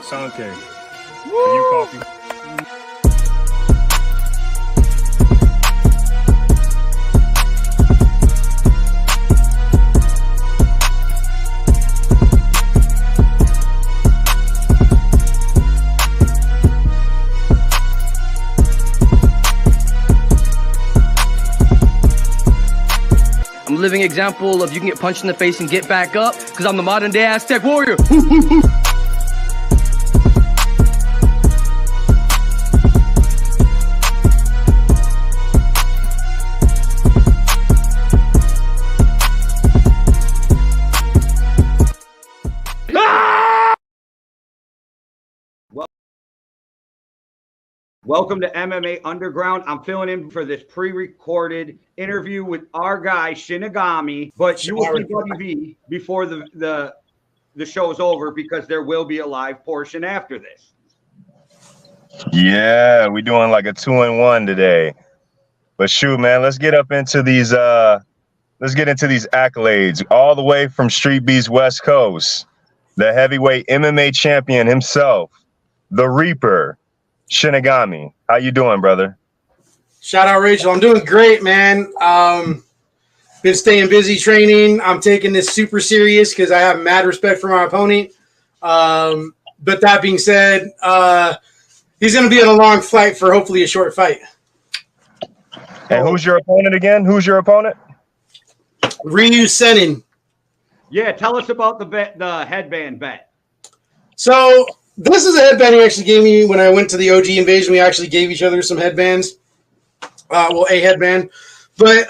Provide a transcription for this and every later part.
Sanke. For you, coffee. I'm a living example of you can get punched in the face and get back up, because I'm the modern day Aztec warrior. Welcome to MMA Underground. I'm filling in for this pre-recorded interview with our guy Shinigami, but you will see WV before the show is over, because there will be a live portion after this. Yeah, we're doing like a 2-in-1 today. But shoot, man, let's get into these accolades all the way from StreetBeefs West Coast. The heavyweight MMA champion himself, the Reaper, Shinigami. How you doing, brother? Shout out, Rachel. I'm doing great, man. Been staying busy training. I'm taking this super serious because I have mad respect for my opponent. But that being said, he's going to be in a long fight for hopefully a short fight. And who's your opponent again? Who's your opponent? Ryu Senin. Yeah, tell us about the headband bet. So this is a headband he actually gave me when I went to the OG Invasion. We actually gave each other some headbands. Well, a headband. But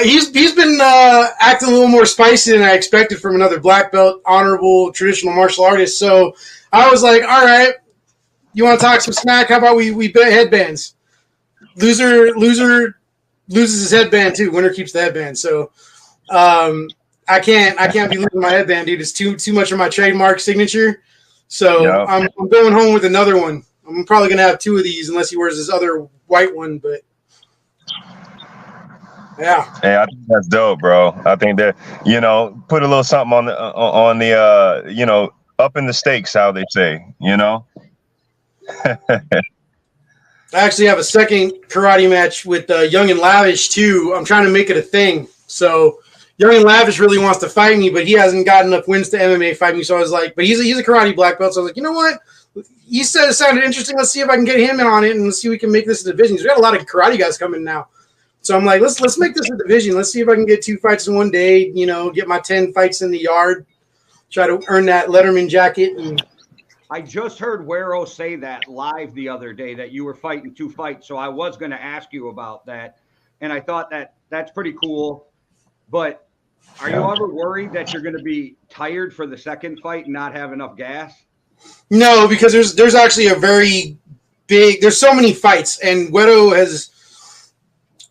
he's been acting a little more spicy than I expected from another black belt, honorable, traditional martial artist. So I was like, all right, you want to talk some smack? How about we bet headbands? Loser loses his headband too. Winner keeps the headband. So I can't be losing my headband, dude. It's too much of my trademark signature. So yep. I'm going home with another one. I'm probably going to have two of these unless he wears his other white one. But yeah. Hey, I think that's dope, bro. I think that, put a little something on the up in the stakes, how they say, I actually have a second karate match with Young and Lavish too. I'm trying to make it a thing. So Young and Lavish really wants to fight me, but he hasn't got enough wins to MMA fight me. So I was like, but he's a karate black belt. So I was like, you know what? He said it sounded interesting. Let's see if I can get him in on it, and let's see if we can make this a division. We got a lot of karate guys coming now. So I'm like, let's make this a division. Let's see if I can get 2 fights in one day, get my 10 fights in the yard, try to earn that Letterman jacket. And I just heard Wero say that live the other day, that you were fighting 2 fights. So I was going to ask you about that. And I thought that's pretty cool. But are you ever worried that you're going to be tired for the second fight and not have enough gas? No, because there's actually a very big – there's so many fights, and Wero has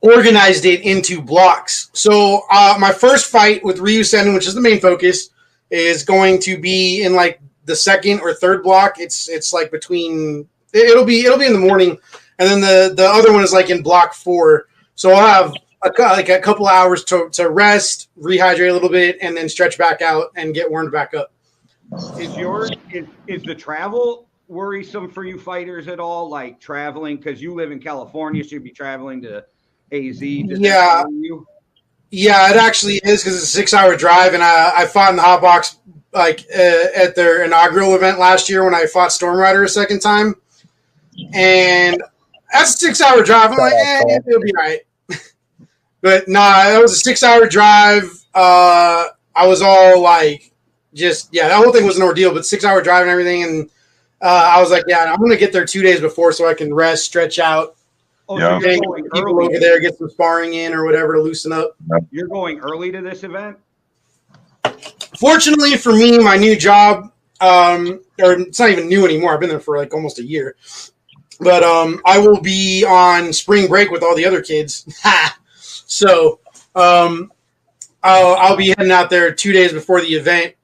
organized it into blocks. So my first fight with Ryu Senin, which is the main focus, is going to be in like the second or third block. It's like between – it'll be in the morning, and then the other one is like in block 4. So I'll have – a couple hours to rest, rehydrate a little bit, and then stretch back out and get warmed back up. Is the travel worrisome for you fighters at all? Like traveling, because you live in California, so you'd be traveling to AZ. Yeah, it actually is, because it's a 6-hour drive, and I fought in the hot box at their inaugural event last year when I fought Storm Rider a second time, and that's a 6-hour drive. I'm like, it'll be all right. But nah, that was a 6-hour drive. I was all like, that whole thing was an ordeal, but 6-hour drive and everything. And I was like, I'm going to get there 2 days before so I can rest, stretch out. Oh, yeah. So you're going people over there, get some sparring in or whatever to loosen up. You're going early to this event? Fortunately for me, my new job, or it's not even new anymore. I've been there for like almost a year. But I will be on spring break with all the other kids. So I'll be heading out there 2 days before the event,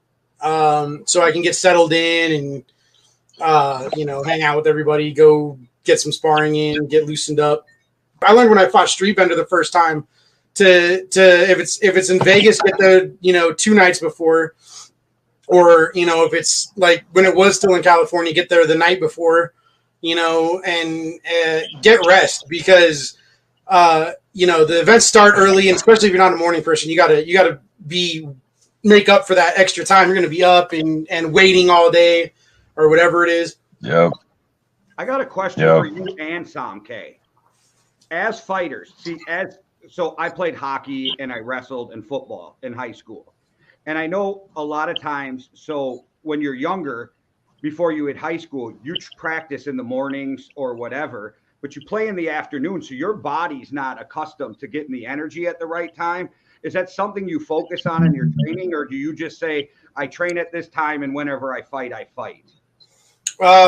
so I can get settled in and hang out with everybody, go get some sparring in, get loosened up. I learned when I fought Street Bender the first time to if it's in Vegas, get there 2 nights before, or, you know, if it's like when it was still in California, get there the night before, you know, and get rest because, you know, the events start early, and especially if you're not a morning person, you gotta make up for that extra time. You're going to be up and waiting all day or whatever it is. Yep. I got a question for you and Sam K. As fighters, so I played hockey and I wrestled and football in high school. And I know a lot of times, so when you're younger, before you hit high school, you practice in the mornings or whatever, but you play in the afternoon. So your body's not accustomed to getting the energy at the right time. Is that something you focus on in your training, or do you just say, I train at this time and whenever I fight, I fight?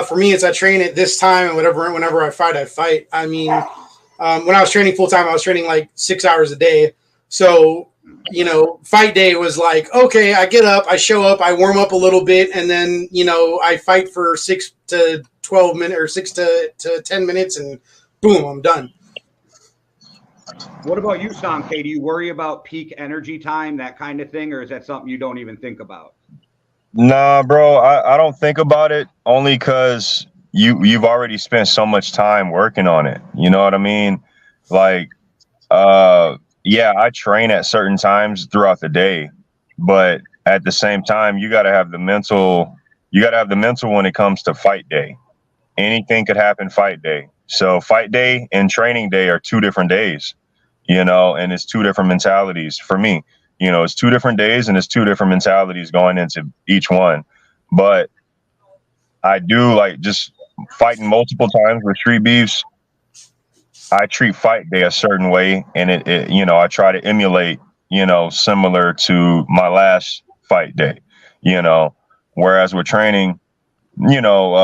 For me, it's I train at this time and whenever I fight, I fight. I mean, when I was training full time, I was training like 6 hours a day. So, you know, fight day was like, okay, I get up, I show up, I warm up a little bit, and then, you know, I fight for 6 to 12 minutes or 6 to 10 minutes, and boom, I'm done. What about you, Sam K? Do you worry about peak energy time, that kind of thing, or is that something you don't even think about? Nah, bro, I don't think about it only because you've already spent so much time working on it. You know what I mean? Like, yeah, I train at certain times throughout the day, but at the same time, you got to have the mental. You got to have the mental when it comes to fight day. Anything could happen fight day. So fight day and training day are 2 different days, you know, and it's 2 different mentalities for me. You know, it's 2 different days and it's 2 different mentalities going into each one. But I do like just fighting multiple times with StreetBeefs. I treat fight day a certain way, and it you know, I try to emulate, you know, similar to my last fight day, you know, whereas with training, you know,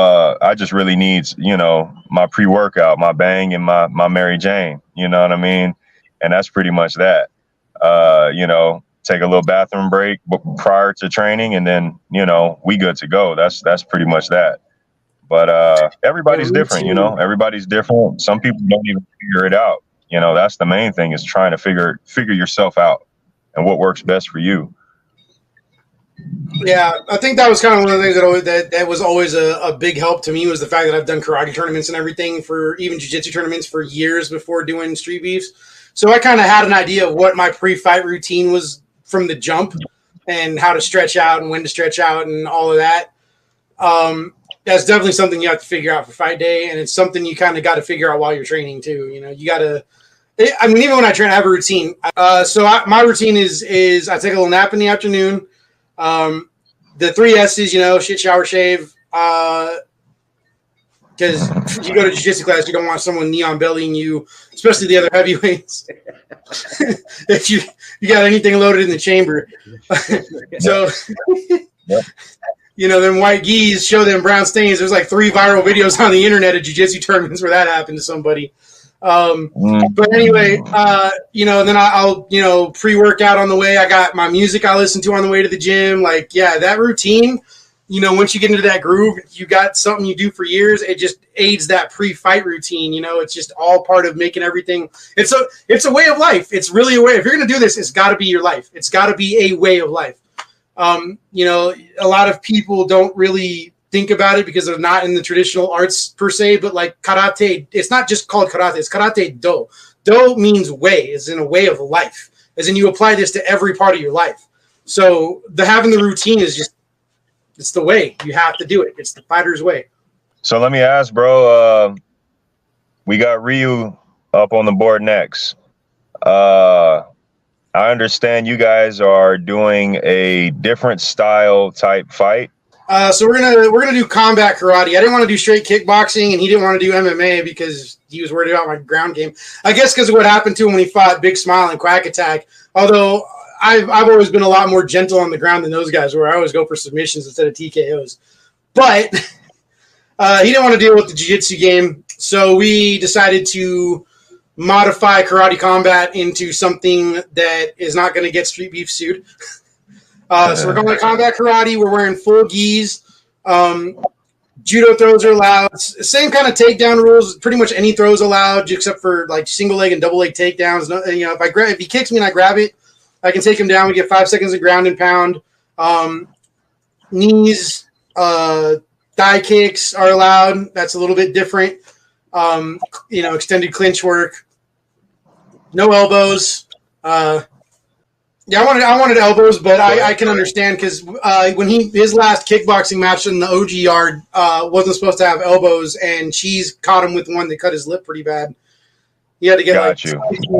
I just really need, you know, my pre-workout, my Bang and my Mary Jane, you know what I mean? And that's pretty much that. You know, take a little bathroom break prior to training, and then, you know, we good to go. That's pretty much that. But everybody's different, you know, everybody's different. Some people don't even figure it out. You know, that's the main thing, is trying to figure yourself out and what works best for you. Yeah, I think that was kind of one of the things that was always a big help to me, was the fact that I've done karate tournaments and everything, for even jiu-jitsu tournaments, for years before doing StreetBeefs. So I kind of had an idea of what my pre-fight routine was from the jump, and how to stretch out and when to stretch out and all of that. That's definitely something you have to figure out for fight day, and it's something you kind of got to figure out while you're training too. You know, you got to. I mean, even when I train, I have a routine. My routine is I take a little nap in the afternoon. The 3 S's, you know, shit, shower, shave. Because you go to jiu-jitsu class, you don't want someone neon bellying you, especially the other heavyweights. If you got anything loaded in the chamber. So, you know, them white gis show them brown stains. There's like 3 viral videos on the internet of jiu-jitsu tournaments where that happened to somebody. But anyway, you know, then I'll, you know, pre-workout on the way. I got my music I listen to on the way to the gym. Like, yeah, that routine, you know, once you get into that groove, you got something you do for years. It just aids that pre-fight routine. You know, it's just all part of making everything. It's a way of life. It's really a way. If you're going to do this, it's got to be your life. It's got to be a way of life. You know, a lot of people don't really think about it because they're not in the traditional arts per se, but like karate, it's not just called karate, it's karate do. Do means way, is in a way of life, as in you apply this to every part of your life. So having the routine is just, it's the way. You have to do it. It's the fighter's way. So let me ask, bro, we got Ryu up on the board next. I understand you guys are doing a different style type fight. So we're gonna do combat karate. I didn't want to do straight kickboxing, and he didn't want to do MMA because he was worried about my ground game. I guess because of what happened to him when he fought Big Smile and Quack Attack. Although I've always been a lot more gentle on the ground than those guys, where I always go for submissions instead of TKOs. But he didn't want to deal with the jiu-jitsu game, so we decided to modify karate combat into something that is not going to get StreetBeefs sued. So we're going to combat karate. We're wearing full gis. Judo throws are allowed. Same kind of takedown rules. Pretty much any throws allowed, except for like single leg and double leg takedowns. No, you know, if he kicks me and I grab it, I can take him down. We get 5 seconds of ground and pound. knees, thigh kicks are allowed. That's a little bit different. Extended clinch work. No elbows. I wanted elbows, but I can understand because when his last kickboxing match in the OG yard wasn't supposed to have elbows, and Cheese caught him with one that cut his lip pretty bad. He had to get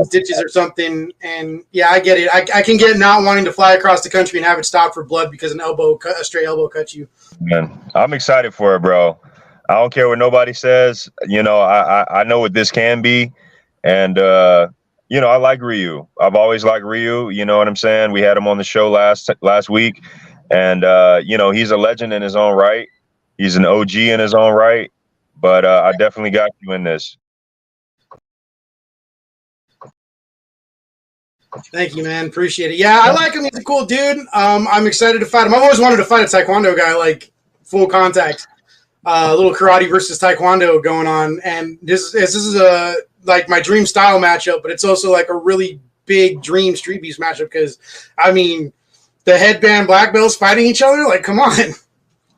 stitches or something, and yeah, I get it. I can get not wanting to fly across the country and have it stopped for blood because a stray elbow cuts you. Man, I'm excited for it, bro. I don't care what nobody says. I know what this can be, and I like Ryu. I've always liked Ryu. You know what I'm saying? We had him on the show last week, and he's a legend in his own right. He's an OG in his own right, but I definitely got you in this. Thank you, man. Appreciate it. Yeah, I like him. He's a cool dude. I'm excited to fight him. I've always wanted to fight a Taekwondo guy, like full contact. A little karate versus Taekwondo going on. And this is like my dream style matchup, but it's also like a really big dream StreetBeefs matchup because, the headband black belts fighting each other, like, come on.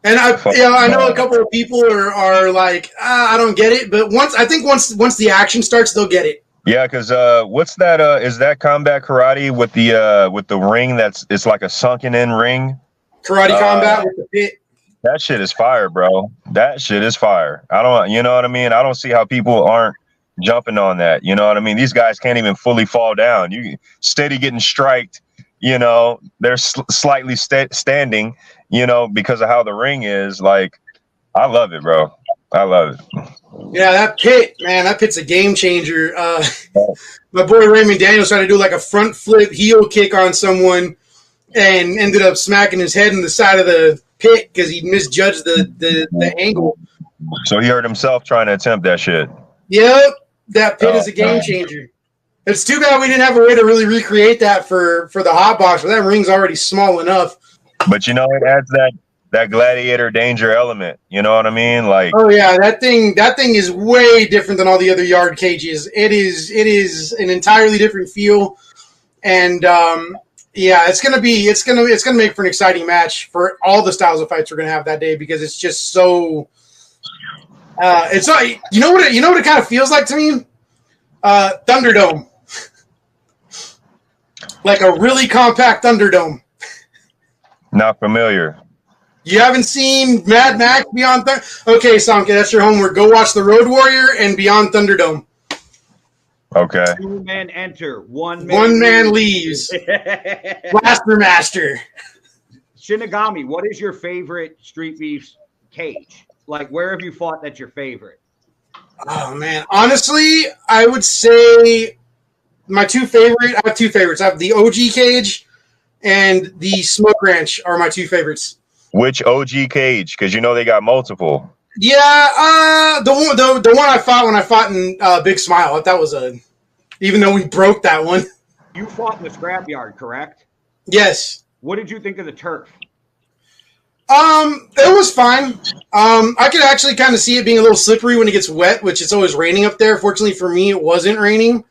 And I know a couple of people are like, I don't get it. But once the action starts, they'll get it. Yeah, because what's that? Is that combat karate with the ring it's like a sunken in ring? Karate combat with the pit. That shit is fire, bro. That shit is fire. You know what I mean? I don't see how people aren't jumping on that. You know what I mean? These guys can't even fully fall down. You steady getting striked. They're slightly standing. Because of how the ring is. Like, I love it, bro. I love it. Yeah, that pit's a game changer. My boy Raymond Daniels tried to do like a front flip heel kick on someone and ended up smacking his head in the side of the pit because he misjudged the angle. So he hurt himself trying to attempt that shit. Yep, that pit is a game changer. It's too bad we didn't have a way to really recreate that for the hot box, but that ring's already small enough. But it adds that gladiator danger element. You know what I mean? Like, oh yeah, that thing is way different than all the other yard cages. It is an entirely different feel, and it's gonna make for an exciting match for all the styles of fights we're gonna have that day because it's just so. It's like you know what it kind of feels like to me, Thunderdome, like a really compact Thunderdome. Not familiar. You haven't seen Mad Max Beyond Thunder? Okay, Samke, that's your homework. Go watch The Road Warrior and Beyond Thunderdome. Okay. 2 men enter, 1 man leaves. Blaster Master. Shinigami, what is your favorite StreetBeefs cage? Like, where have you fought that's your favorite? Oh, man. Honestly, I would say I have two favorites. I have the OG cage and the Smoke Ranch are my two favorites. Which OG cage? Because they got multiple. Yeah, the one I fought when I fought in Big Smile. That was even though we broke that one. You fought in the scrapyard, correct? Yes. What did you think of the turf? It was fine. I could actually kind of see it being a little slippery when it gets wet, which it's always raining up there. Fortunately for me, it wasn't raining,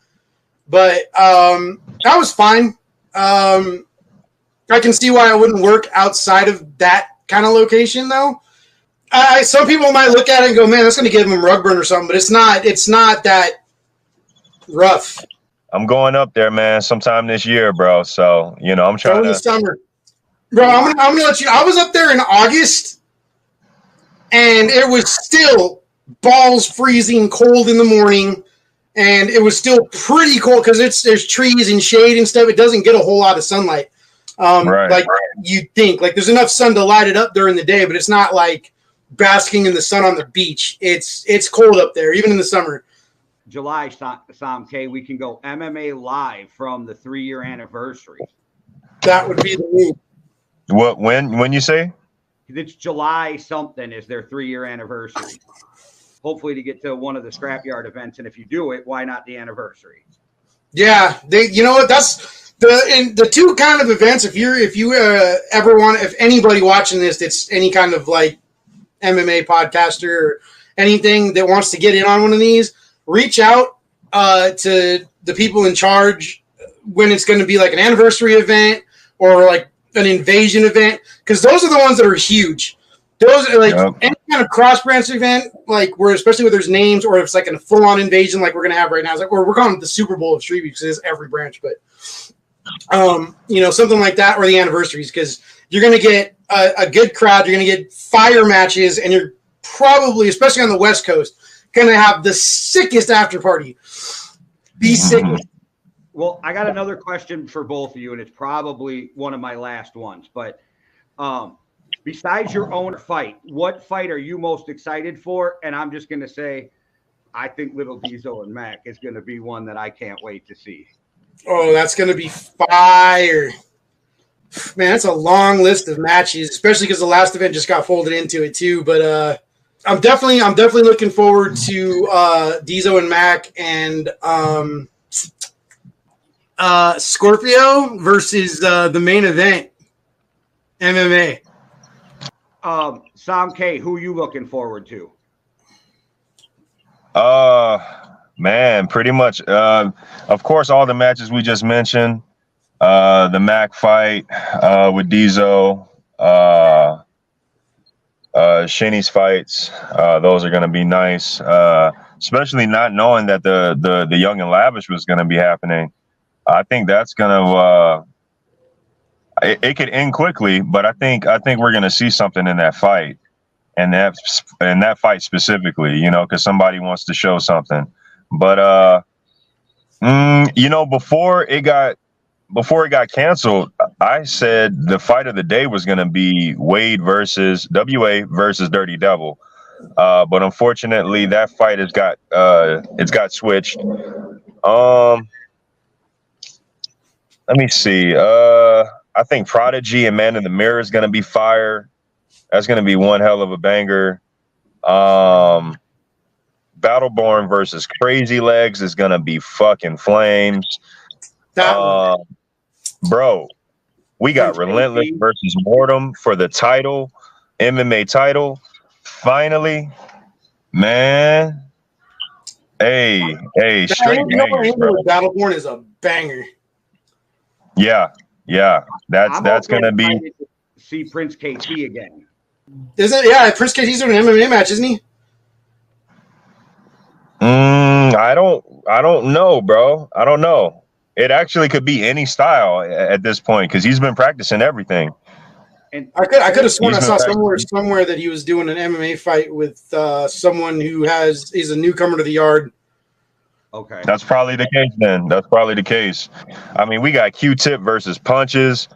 but that was fine. I can see why it wouldn't work outside of that kind of location, though. Some people might look at it and go, "Man, that's going to give them rug burn or something," but it's not. It's not that rough. I'm going up there, man, sometime this year, bro. So I'm trying in the summer, bro. I'm gonna let you. I was up there in August, and it was still balls freezing cold in the morning, and it was still pretty cold because there's trees and shade and stuff. It doesn't get a whole lot of sunlight. You think like there's enough sun to light it up during the day, but it's not like basking in the sun on the beach. It's cold up there, even in the summer. July, Sam K, we can go MMA live from the 3-year anniversary. That would be the move. What when you say? It's July something is their 3-year anniversary. Hopefully to get to one of the scrapyard events, and if you do it, why not the anniversary? Yeah, that's. The two kind of events, if anybody watching this that's any kind of like MMA podcaster or anything that wants to get in on one of these, reach out to the people in charge when it's going to be like an anniversary event or like an invasion event, because those are the ones that are huge. Those are like any kind of cross branch event, like where especially where there's names, or if it's like a full on invasion like we're gonna have right now. It's like we're calling it the Super Bowl of StreetBeefs because it's every branch, but something like that, or the anniversaries, because you're gonna get a good crowd, you're gonna get fire matches, and you're probably, especially on the West Coast, gonna have the sickest after party. The sickest. Well, I got another question for both of you, and it's probably one of my last ones. But besides your own fight, what fight are you most excited for? And I'm just going to say, I think Little Diesel and Mac is going to be one that I can't wait to see. Oh, that's going to be fire. Man, that's a long list of matches, especially because the last event just got folded into it too. But I'm definitely looking forward to Diesel and Mac and Scorpio versus the main event, MMA. Sam K, who are you looking forward to? Man, pretty much. Of course, all the matches we just mentioned. The Mac fight with Diesel, Shinny's fights. Those are going to be nice. Especially not knowing that the Young and Lavish was going to be happening. I think that's gonna it could end quickly, but I think we're gonna see something in that fight, and that fight specifically, because somebody wants to show something. But before it got canceled, I said the fight of the day was gonna be Wade versus WA versus Dirty Devil, but unfortunately that fight has got switched. Let me see. I think Prodigy and Man in the Mirror is going to be fire. That's going to be one hell of a banger. Battleborn versus Crazy Legs is going to be fucking flames. Bro, we got Relentless versus Mortem for the title, MMA title. Finally, man. Hey, straight bangers, bro. Battleborn is a banger. Yeah, that's gonna be. See Prince KT again. Isn't it? Yeah, Prince KT's doing an MMA match, isn't he? I don't know, bro. I don't know. It actually could be any style at this point because he's been practicing everything. And I could have sworn I saw somewhere that he was doing an MMA fight with someone who is a newcomer to the yard. Okay. That's probably the case then. That's probably the case. I mean, we got Q-Tip versus Punches.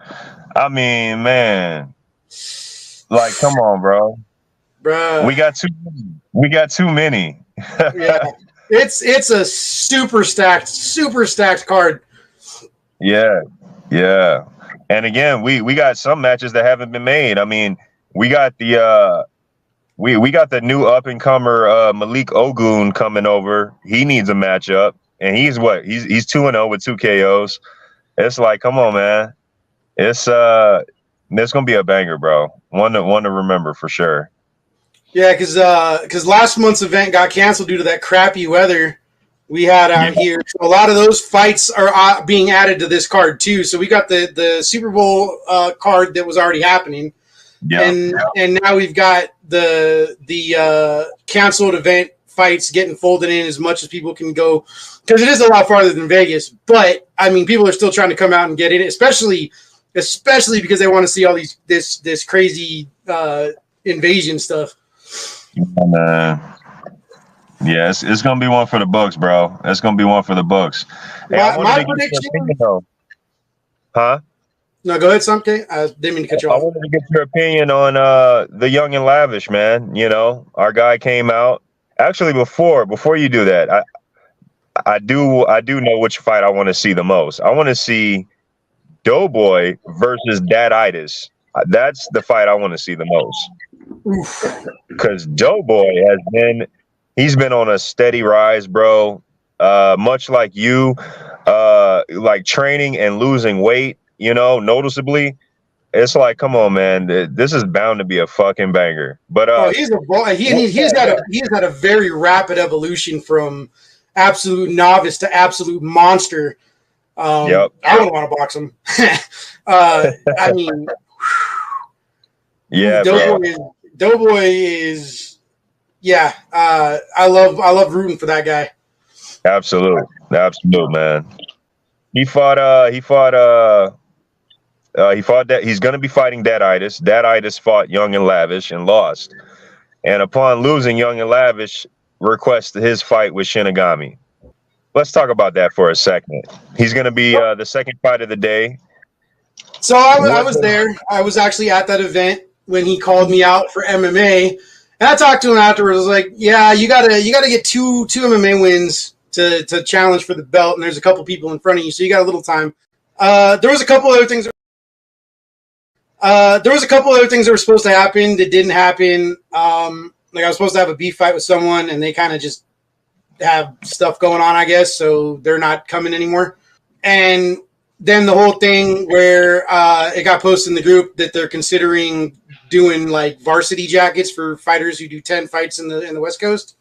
I mean, man. Like, come on, bro. Bruh. We got too many. Yeah. It's a super stacked card. Yeah. And again, we got some matches that haven't been made. I mean, we got the we got the new up and comer Malik Ogun coming over. He needs a matchup, and he's 2-0 with 2 KOs. It's like, come on, man. It's gonna be a banger, bro. One to remember for sure. Yeah, because last month's event got canceled due to that crappy weather we had out here. So a lot of those fights are being added to this card too. So we got the Super Bowl card that was already happening. Yeah. And now we've got the canceled event fights getting folded in as much as people can go, because it is a lot farther than Vegas. But I mean, people are still trying to come out and get in, especially because they want to see all this crazy invasion stuff. Yeah, it's gonna be one for the books, bro. It's gonna be one for the books. Hey, my prediction. Huh? No, go ahead, Samke. I didn't mean to cut you off. I wanted to get your opinion on the Young and Lavish, man. Our guy came out. Actually, before you do that, I do know which fight I want to see the most. I want to see Doughboy versus Daditis. That's the fight I want to see the most. Because Doughboy he's been on a steady rise, bro. Much like you, like training and losing weight. Noticeably, it's like, come on, man, this is bound to be a fucking banger. But he's a ball. He's had a very rapid evolution from absolute novice to absolute monster. Yep. I wouldn't want to box him. I mean, Yeah, bro. Doughboy is, yeah. I love rooting for that guy. Absolute, man. He fought that. He's going to be fighting Deaditis. Deaditis fought Young and Lavish and lost. And upon losing, Young and Lavish requested his fight with Shinigami. Let's talk about that for a second. He's going to be the second fight of the day. So I was there. I was actually at that event when he called me out for MMA, and I talked to him afterwards. I was like, "Yeah, you gotta get two MMA wins to challenge for the belt, and there's a couple people in front of you, so you got a little time." There was a couple other things. There was a couple other things that were supposed to happen that didn't happen. Like I was supposed to have a beef fight with someone, and they kind of just have stuff going on, I guess, so they're not coming anymore. And then the whole thing where it got posted in the group that they're considering doing like varsity jackets for fighters who do 10 fights in the West Coast.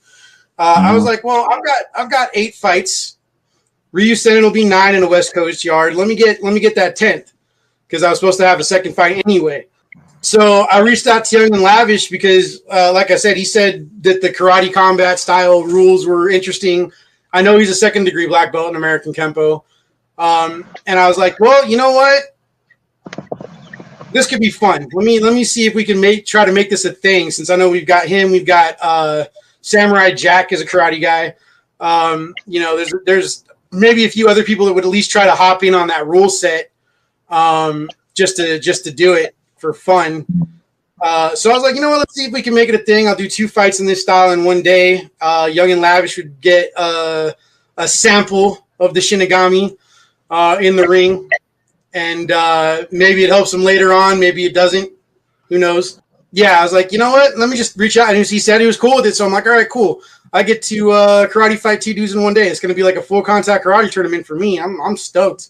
I was like, well, I've got 8 fights. Ryu said it'll be 9 in the West Coast yard. Let me get that 10th because I was supposed to have a second fight anyway. So I reached out to Young and Lavish because, like I said, he said that the karate combat style rules were interesting. I know he's a 2nd degree black belt in American Kempo. And I was like, well, you know what? This could be fun. Let me see if we can try to make this a thing. Since I know we've got him, we've got Samurai Jack as a karate guy. You know, there's maybe a few other people that would at least try to hop in on that rule set, just to do it for fun. So I was like, you know what? Let's see if we can make it a thing. I'll do 2 fights in this style in one day. Young and Lavish would get a sample of the Shinigami in the ring, and maybe it helps him later on. Maybe it doesn't. Who knows? Yeah, I was like, you know what? Let me just reach out. And he said he was cool with it. So I'm like, all right, cool. I get to karate fight 2 dudes in one day. It's going to be like a full contact karate tournament for me. I'm stoked.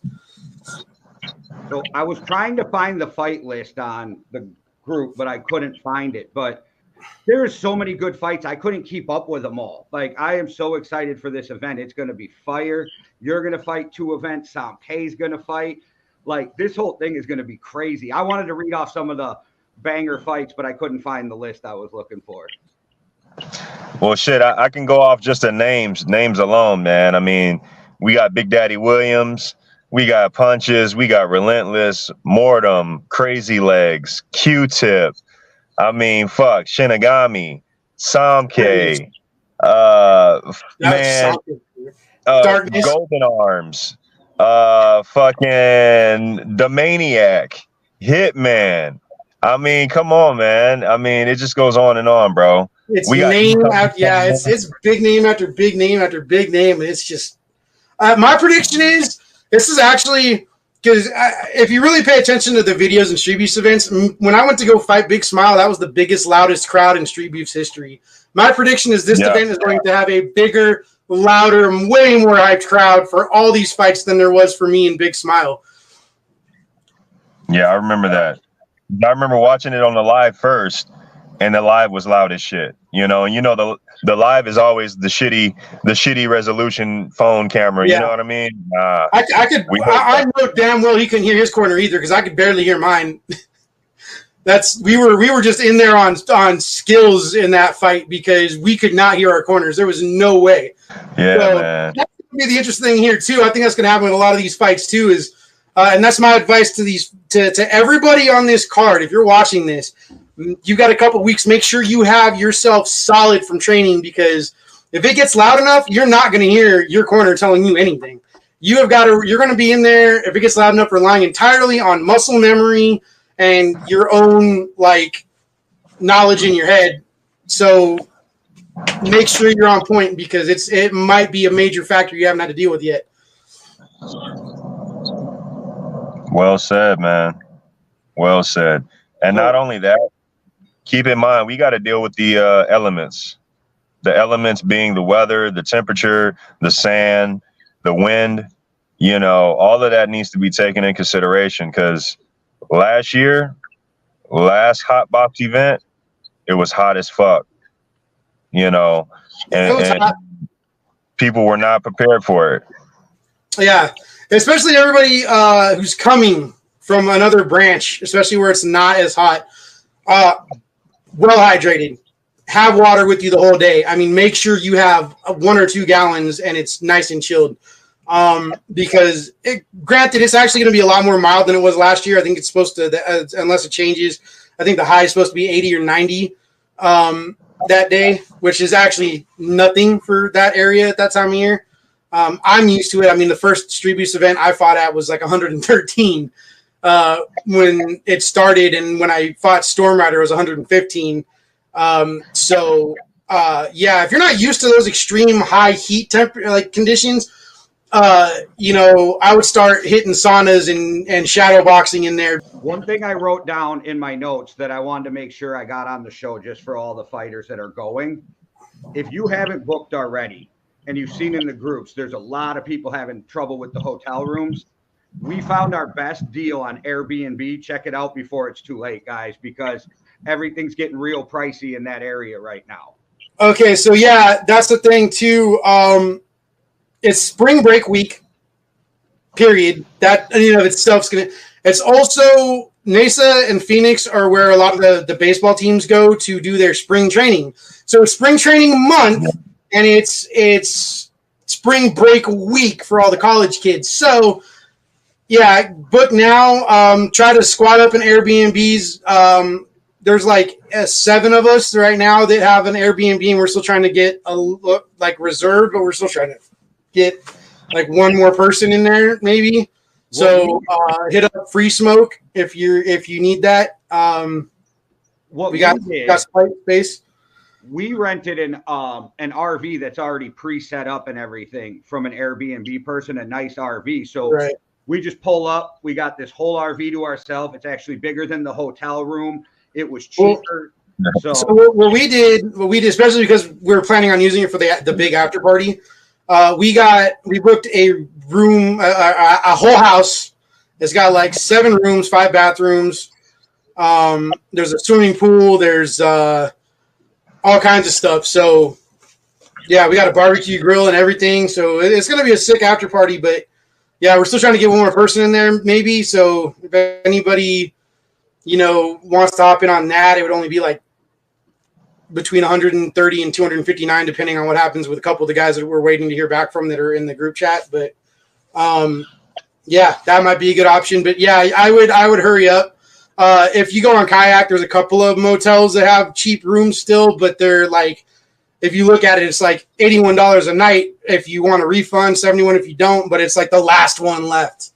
So I was trying to find the fight list on the group, but I couldn't find it. But there's so many good fights. I couldn't keep up with them all. Like, I am so excited for this event. It's going to be fire. You're going to fight 2 events. Sampei's going to fight. Like, this whole thing is going to be crazy. I wanted to read off some of the banger fights, but I couldn't find the list I was looking for. Well, shit, I can go off just the names alone, man. I mean, we got Big Daddy Williams. We got Punches. We got Relentless, Mortem, Crazy Legs, Q-Tip. I mean, fuck, Shinigami, Samke, man, Golden Arms, fucking The Maniac, Hitman. I mean, come on, man. I mean, it just goes on and on, bro. It's it's big name after big name after big name. And it's just my prediction is this is actually because if you really pay attention to the videos and StreetBeefs events, when I went to go fight Big Smile, that was the biggest, loudest crowd in StreetBeefs history. My prediction is this event is going to have a bigger, louder, way more hyped crowd for all these fights than there was for me and Big Smile. Yeah, I remember that. I remember watching it on the live first, and the live was loud as shit. You know, and you know the live is always the shitty resolution phone camera. Yeah. You know what I mean? I know damn well he couldn't hear his corner either because I could barely hear mine. We were just in there on skills in that fight because we could not hear our corners. There was no way. Yeah, so man. That's gonna be the interesting thing here too. I think that's gonna happen with a lot of these fights too. Is and that's my advice to everybody on this card. If you're watching this, you got a couple weeks. Make sure you have yourself solid from training because if it gets loud enough, you're not going to hear your corner telling you anything. You're going to be in there if it gets loud enough, relying entirely on muscle memory and your own like knowledge in your head. So make sure you're on point because it might be a major factor you haven't had to deal with yet. Well said, man. Well said. And not only that, keep in mind, we got to deal with the elements. The elements being the weather, the temperature, the sand, the wind. You know, all of that needs to be taken in consideration because last hot box event, it was hot as fuck. You know, and people were not prepared for it. Yeah. especially everybody who's coming from another branch, especially where it's not as hot. Well hydrated. Have water with you the whole day. I mean, make sure you have 1 or 2 gallons and it's nice and chilled. Because granted, it's actually going to be a lot more mild than it was last year. I think it's supposed to, unless it changes, I think the high is supposed to be 80 or 90 that day, which is actually nothing for that area at that time of year. I'm used to it. I mean, the first StreetBeefs event I fought at was like 113 when it started, and when I fought Storm Rider, it was 115. Yeah, if you're not used to those extreme high heat conditions, I would start hitting saunas and shadow boxing in there. One thing I wrote down in my notes that I wanted to make sure I got on the show just for all the fighters that are going. If you haven't booked already and you've seen in the groups, there's a lot of people having trouble with the hotel rooms. We found our best deal on Airbnb. Check it out before it's too late, guys, because everything's getting real pricey in that area right now. Okay, so yeah, that's the thing too. It's spring break week, period. That itself's gonna. It's also Mesa and Phoenix are where a lot of the baseball teams go to do their spring training. So it's spring training month, and it's spring break week for all the college kids. So yeah, book now. Try to squat up in Airbnbs. There's like 7 of us right now that have an Airbnb, and we're still trying to get reserved, but we're still trying to get like one more person in there maybe. So hit up Free Smoke if you need that. We got space. We rented an RV that's already pre-set up and everything from an Airbnb person, a nice RV. So right. We just pull up. We got this whole RV to ourselves. It's actually bigger than the hotel room. It was cheaper. So what we did, especially because we were planning on using it for the big after party. We booked a room, a whole house. It's got like 7 rooms, 5 bathrooms. There's a swimming pool. There's all kinds of stuff. So yeah, we got a barbecue grill and everything. So it's going to be a sick after party, but yeah, we're still trying to get one more person in there maybe. So if anybody, wants to hop in on that, it would only be like between 130 and 259, depending on what happens with a couple of the guys that we're waiting to hear back from that are in the group chat. But yeah, that might be a good option. But yeah, I would hurry up. If you go on Kayak, there's a couple of motels that have cheap rooms still, but they're like, if you look at it, it's like $81 a night if you want a refund, $71 if you don't, but it's like the last one left.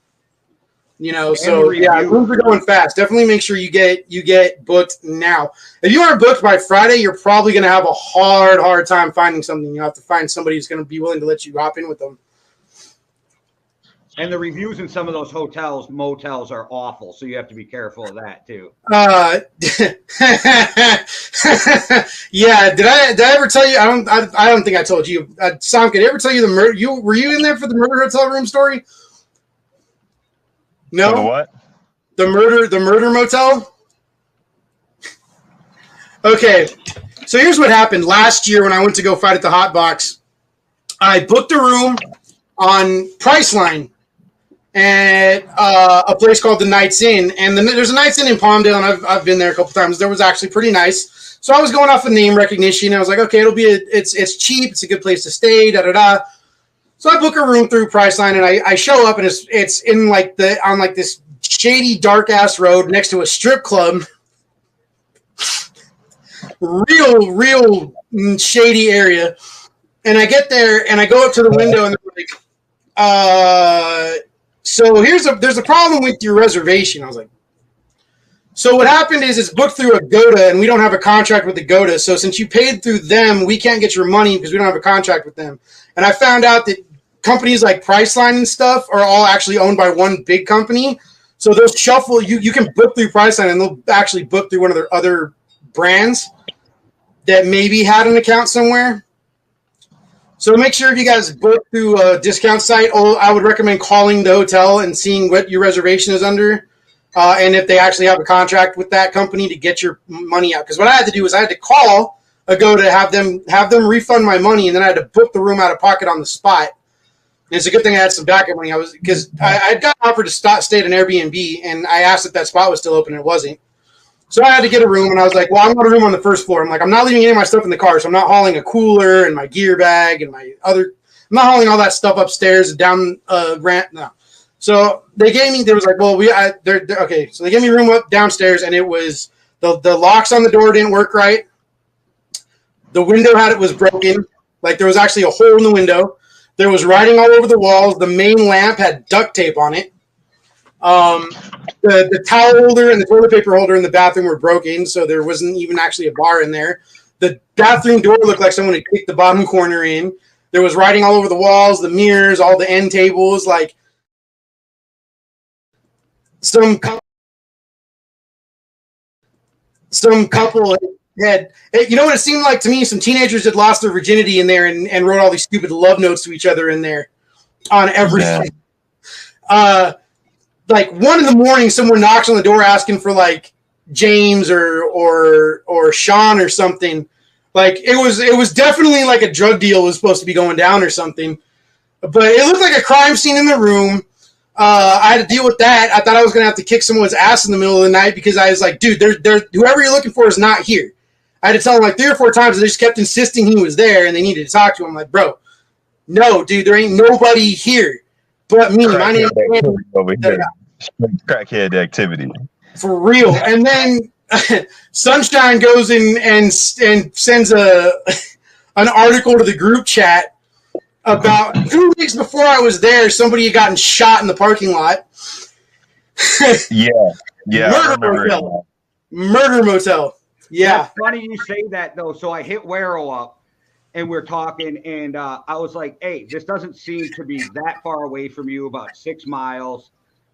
So yeah, rooms are going fast. Definitely make sure you get booked now. If you aren't booked by Friday, you're probably going to have a hard time finding something. You have to find somebody who's going to be willing to let you hop in with them. And the reviews in some of those motels are awful, so you have to be careful of that too. Yeah, did I ever tell you? I don't think I told you. Sam, did I ever tell you the murder? Were you in there for the murder hotel room story? No. For the what? The murder motel. Okay, so here's what happened last year when I went to go fight at the Hot Box. I booked a room on Priceline at a place called the Knights Inn, and there's a Knights Inn in Palmdale, and I've been there a couple times. There was actually pretty nice. So I was going off of name recognition. I was like, okay, it's cheap, it's a good place to stay, So I book a room through Priceline, and I show up, and it's in on this shady dark ass road next to a strip club. Real shady area. And I get there, and I go up to the window, and they're like, so there's a problem with your reservation. I was like, so what happened is it's booked through Agoda, and we don't have a contract with Agoda. So since you paid through them, we can't get your money because we don't have a contract with them. And I found out that companies like Priceline and stuff are all actually owned by one big company. So they'll shuffle. You can book through Priceline, and they'll actually book through one of their other brands that maybe had an account somewhere. So make sure if you guys book through a discount site, I would recommend calling the hotel and seeing what your reservation is under, and if they actually have a contract with that company to get your money out. Because what I had to do was I had to call Agoda to have them refund my money, and then I had to book the room out of pocket on the spot. And it's a good thing I had some backup money. Because I got offered to stay at an Airbnb, and I asked if that spot was still open, and it wasn't. So I had to get a room, and I was like, well, I'm going to a room on the first floor. I'm like, I'm not leaving any of my stuff in the car, so I'm not hauling a cooler and my gear bag and I'm not hauling all that stuff upstairs and down ramp. No. So they gave me, okay. So they gave me a room up downstairs, and it was, the locks on the door didn't work right. The window was broken. Like there was actually a hole in the window. There was writing all over the walls. The main lamp had duct tape on it. The towel holder and the toilet paper holder in the bathroom were broken, so there wasn't even actually a bar in there. The bathroom door looked like someone had kicked the bottom corner in. There was writing all over the walls, the mirrors, all the end tables. Like some couple had, you know what it seemed like to me? Some teenagers had lost their virginity in there and wrote all these stupid love notes to each other in there on everything. Like 1 a.m, someone knocks on the door asking for like James or Sean or something. Like it was definitely like a drug deal was supposed to be going down or something. But it looked like a crime scene in the room. I had to deal with that. I thought I was gonna have to kick someone's ass in the middle of the night because I was like, dude, whoever you're looking for is not here. I had to tell him like 3 or 4 times. They just kept insisting he was there and they needed to talk to him. I'm like, bro, no, dude, there ain't nobody here but me. My name is over here. Crackhead activity. For real. And then Sunshine goes in and sends an article to the group chat about 2 weeks before I was there, somebody had gotten shot in the parking lot. Yeah. Murder motel. Yeah. That's funny you say that, though. So I hit Wero up, and we're talking, and I was like, hey, this doesn't seem to be that far away from you, about 6 miles.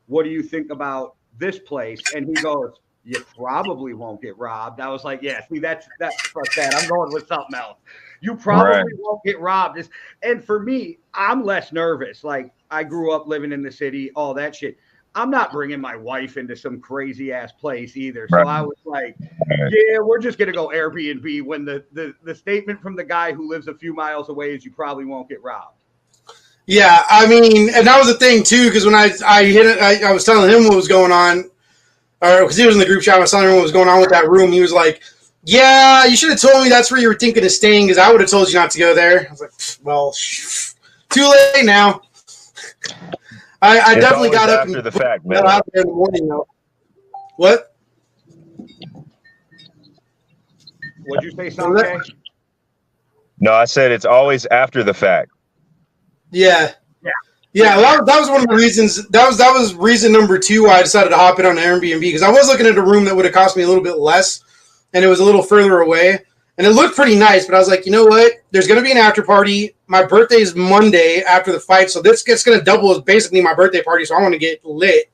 What do you think about this place? And he goes, you probably won't get robbed. I was like, yeah, see, that's fuck that. I'm going with something else. You probably won't get robbed. And for me, I'm less nervous. Like, I grew up living in the city, all that shit. I'm not bringing my wife into some crazy ass place either. So I was like, yeah, we're just going to go Airbnb when the statement from the guy who lives a few miles away is you probably won't get robbed. Yeah, I mean, and that was the thing too, because when I hit it, I was telling him what was going on, or because he was in the group chat, I was telling him what was going on with that room. He was like, yeah, you should have told me that's where you were thinking of staying, because I would have told you not to go there. I was like, well, too late now. I definitely got up after the fact, man. Got out there in the morning, though. What? What'd you say, Sanjay? No, I said it's always after the fact. Yeah. Well, that was one of the reasons. That was reason number 2 why I decided to hop in on Airbnb, because I was looking at a room that would have cost me a little bit less, and it was a little further away, and it looked pretty nice. But I was like, you know what? There's going to be an after party. My birthday is Monday after the fight, so this gets going to double as basically my birthday party. So I want to get lit,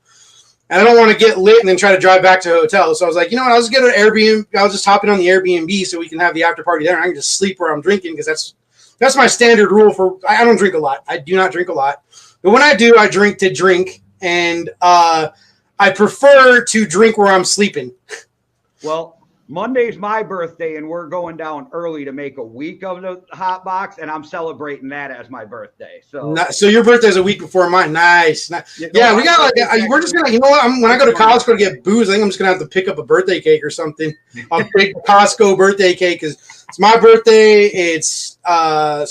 and I don't want to get lit and then try to drive back to a hotel. So I was like, you know what? I'll just get an Airbnb. I'll just hop in on the Airbnb so we can have the after party there, and I can just sleep where I'm drinking, because that's my standard rule for. I don't drink a lot. I do not drink a lot. But when I do, I drink to drink, and I prefer to drink where I'm sleeping. Well, Monday's my birthday, and we're going down early to make a week of the hot box, and I'm celebrating that as my birthday. So your birthday's a week before mine. Nice. Yeah, we got we're just gonna. You know what? When I go to college, go to get booze. I think I'm just gonna have to pick up a birthday cake or something. A big Costco birthday cake, because it's my birthday. It's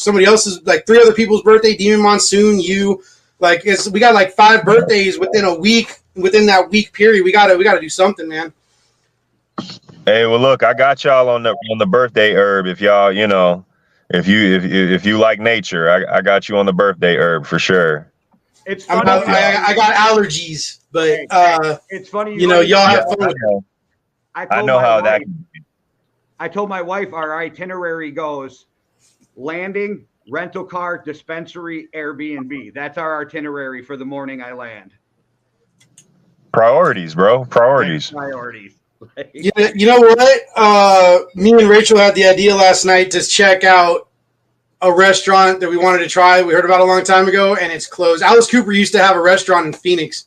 somebody else's, like 3 other people's birthday. Demon Monsoon, you. Like we got like 5 birthdays within a week. Within that week period, we gotta do something, man. Hey, well, look, I got y'all on the birthday herb. If y'all, you know, if you like nature, I got you on the birthday herb for sure. It's funny. I got allergies, but it's funny. You know, y'all have fun. I know how that can be. I told my wife our itinerary goes: landing, rental car, dispensary, Airbnb. That's our itinerary for the morning I land. Priorities, bro. Priorities. You know what? Me and Rachel had the idea last night to check out a restaurant that we wanted to try. We heard about it a long time ago, and it's closed. Alice Cooper used to have a restaurant in Phoenix,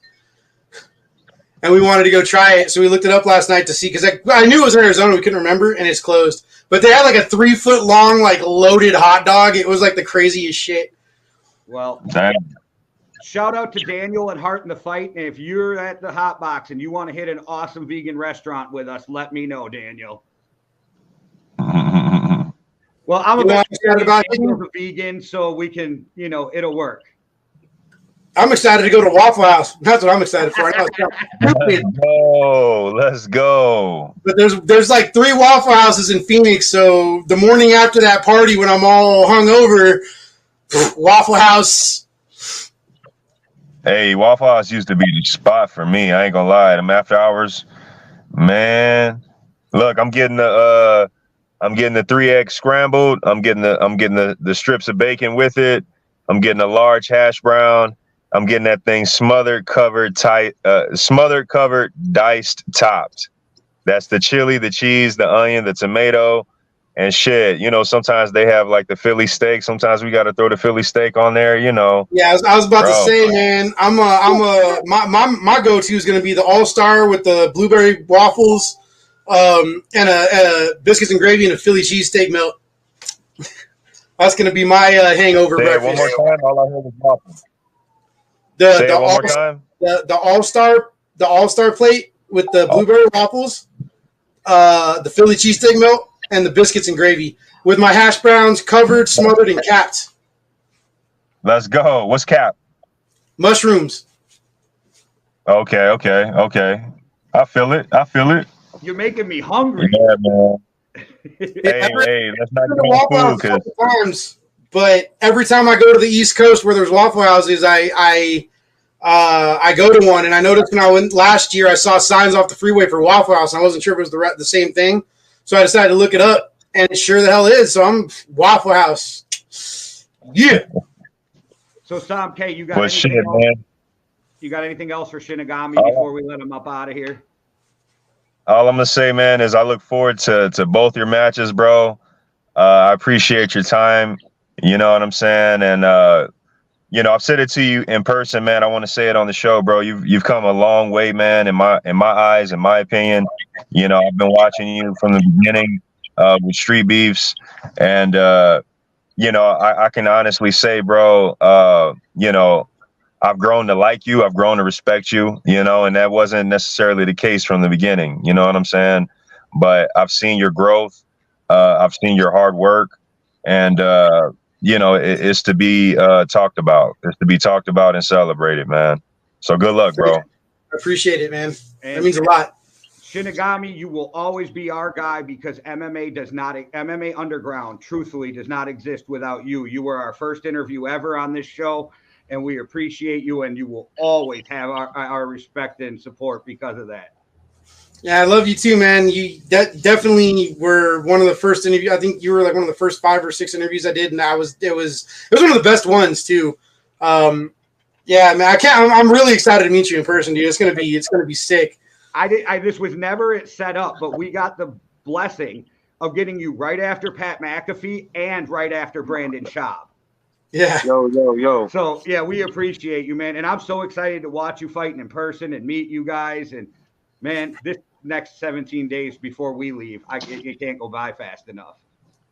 and we wanted to go try it. So we looked it up last night to see, because I knew it was in Arizona. We couldn't remember, and it's closed. But they had like a 3-foot long, like loaded hot dog. It was like the craziest shit. Well, Damn. shout out to Daniel and Hart in the Fight. And if you're at the Hot Box and you want to hit an awesome vegan restaurant with us, let me know, Daniel. Well, I'm about a vegan, so we can, it'll work. I'm excited to go to Waffle House. That's what I'm excited for. I know Let's go. But there's like 3 Waffle Houses in Phoenix. So the morning after that party, when I'm all hungover, Waffle House. Hey, Waffle House used to be the spot for me. I ain't gonna lie. Them after hours, man. Look, I'm getting the 3 eggs scrambled. I'm getting the strips of bacon with it. I'm getting a large hash brown. I'm getting that thing smothered, covered, diced, topped. That's the chili, the cheese, the onion, the tomato, and shit. Sometimes they have like the Philly steak. Sometimes we got to throw the Philly steak on there. Yeah, I was about to say, man. My go-to is gonna be the All-Star with the blueberry waffles, and a biscuits and gravy and a Philly cheesesteak melt. That's gonna be my hangover breakfast. One more time. All I heard was waffles. The All-Star plate with the blueberry waffles, the Philly cheesesteak melt, and the biscuits and gravy with my hash browns covered, smothered, and capped. Let's go. What's capped? Mushrooms. Okay. I feel it. You're making me hungry. Yeah, man. hey, let's not go on food times. But every time I go to the East Coast where there's Waffle Houses, I go to one. And I noticed when I went last year, I saw signs off the freeway for Waffle House. And I wasn't sure if it was the same thing. So I decided to look it up. And it sure the hell is. So I'm Waffle House. Yeah. So, Sam K, you got anything else? Man. You got anything else for Shinigami before we let him up out of here? All I'm going to say, man, is I look forward to both your matches, bro. I appreciate your time. You know what I'm saying? And, I've said it to you in person, man. I want to say it on the show, bro. You've come a long way, man, in my eyes, in my opinion. I've been watching you from the beginning with StreetBeefs. And, I can honestly say, bro, I've grown to like you. I've grown to respect you, and that wasn't necessarily the case from the beginning. You know what I'm saying? But I've seen your growth. I've seen your hard work. And, it's to be talked about. It's to be talked about and celebrated, man. So good luck, bro. I appreciate it, man. That means a lot. Shinigami, you will always be our guy because MMA Underground, truthfully, does not exist without you. You were our first interview ever on this show, and we appreciate you, and you will always have our respect and support because of that. Yeah, I love you too, man. You definitely were one of the first interviews. I think you were like one of the first 5 or 6 interviews I did, and it was one of the best ones too. Yeah, man, I'm really excited to meet you in person, dude. It's gonna be sick. This was never set up, but we got the blessing of getting you right after Pat McAfee and right after Brandon Schaub. Yeah. Yo. So yeah, we appreciate you, man, and I'm so excited to watch you fighting in person and meet you guys. And man, this next 17 days before we leave, it can't go by fast enough.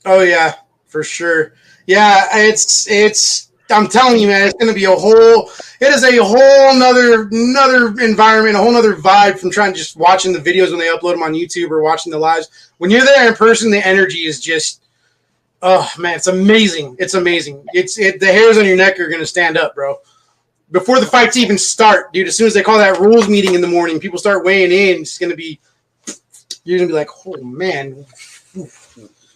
Oh yeah, for sure. Yeah, it's. I'm telling you, man, it's going to be a whole nother environment, a whole nother vibe from just watching the videos when they upload them on YouTube or watching the lives. When you're there in person, the energy is just, oh man, it's amazing. It's amazing. The hairs on your neck are going to stand up, bro. Before the fights even start, dude, as soon as they call that rules meeting in the morning, people start weighing in. You're going to be like, oh man.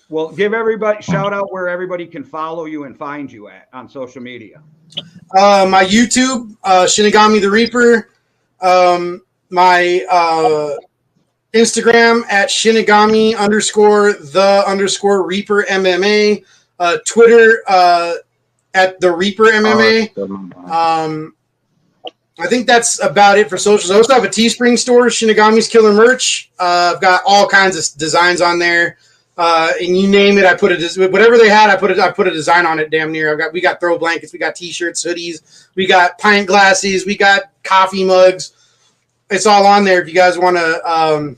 Well, give everybody shout out where everybody can follow you and find you at on social media. My YouTube, Shinigami the Reaper. My Instagram at Shinigami_the_Reaper MMA. Twitter at the Reaper MMA. I think that's about it for socials. I also have a Teespring store, Shinigami's Killer Merch. I've got all kinds of designs on there. And you name it, I put whatever they had. I put a design on it. Damn near. We got throw blankets, we got T-shirts, hoodies, we got pint glasses, we got coffee mugs. It's all on there if you guys want to,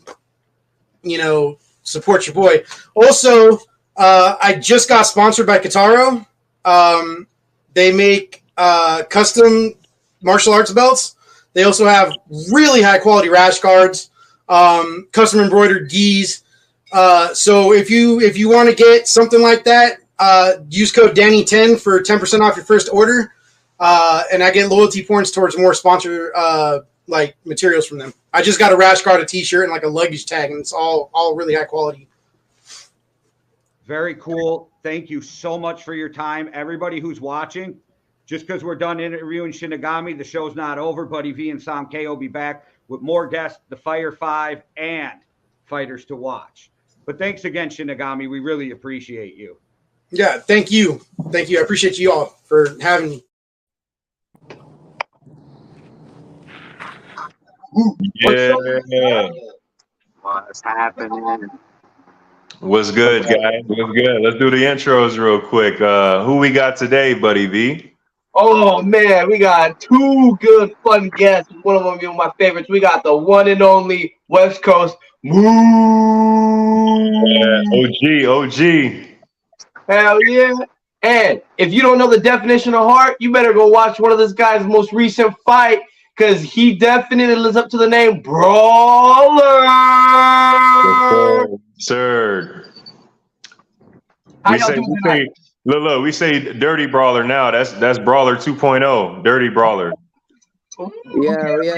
support your boy. Also, I just got sponsored by Kataro. They make custom martial arts belts. They also have really high quality rash guards, custom embroidered gis. So if you want to get something like that, use code Danny10 for 10% off your first order. And I get loyalty points towards more sponsor like materials from them. I just got a rash guard, a t-shirt, and like a luggage tag, and it's all really high quality. Very cool. Thank you so much for your time. Everybody who's watching, just because we're done interviewing Shinigami, the show's not over. Buddy V and Sam K will be back with more guests, the Fire 5, and fighters to watch. But thanks again, Shinigami. We really appreciate you. Yeah, thank you. Thank you. I appreciate you all for having me. Yeah. What's happening? What's good, guys? What's good? Let's do the intros real quick. Who we got today, Buddy V? Oh man, we got two good fun guests. One of them being my favorites. We got the one and only West Coast Moo. Yeah, OG. Hell yeah. And if you don't know the definition of heart, you better go watch one of this guy's most recent fight, because he definitely lives up to the name Brawler. Sir. We say Dirty Brawler now. That's Brawler 2.0. Dirty Brawler. Yeah, we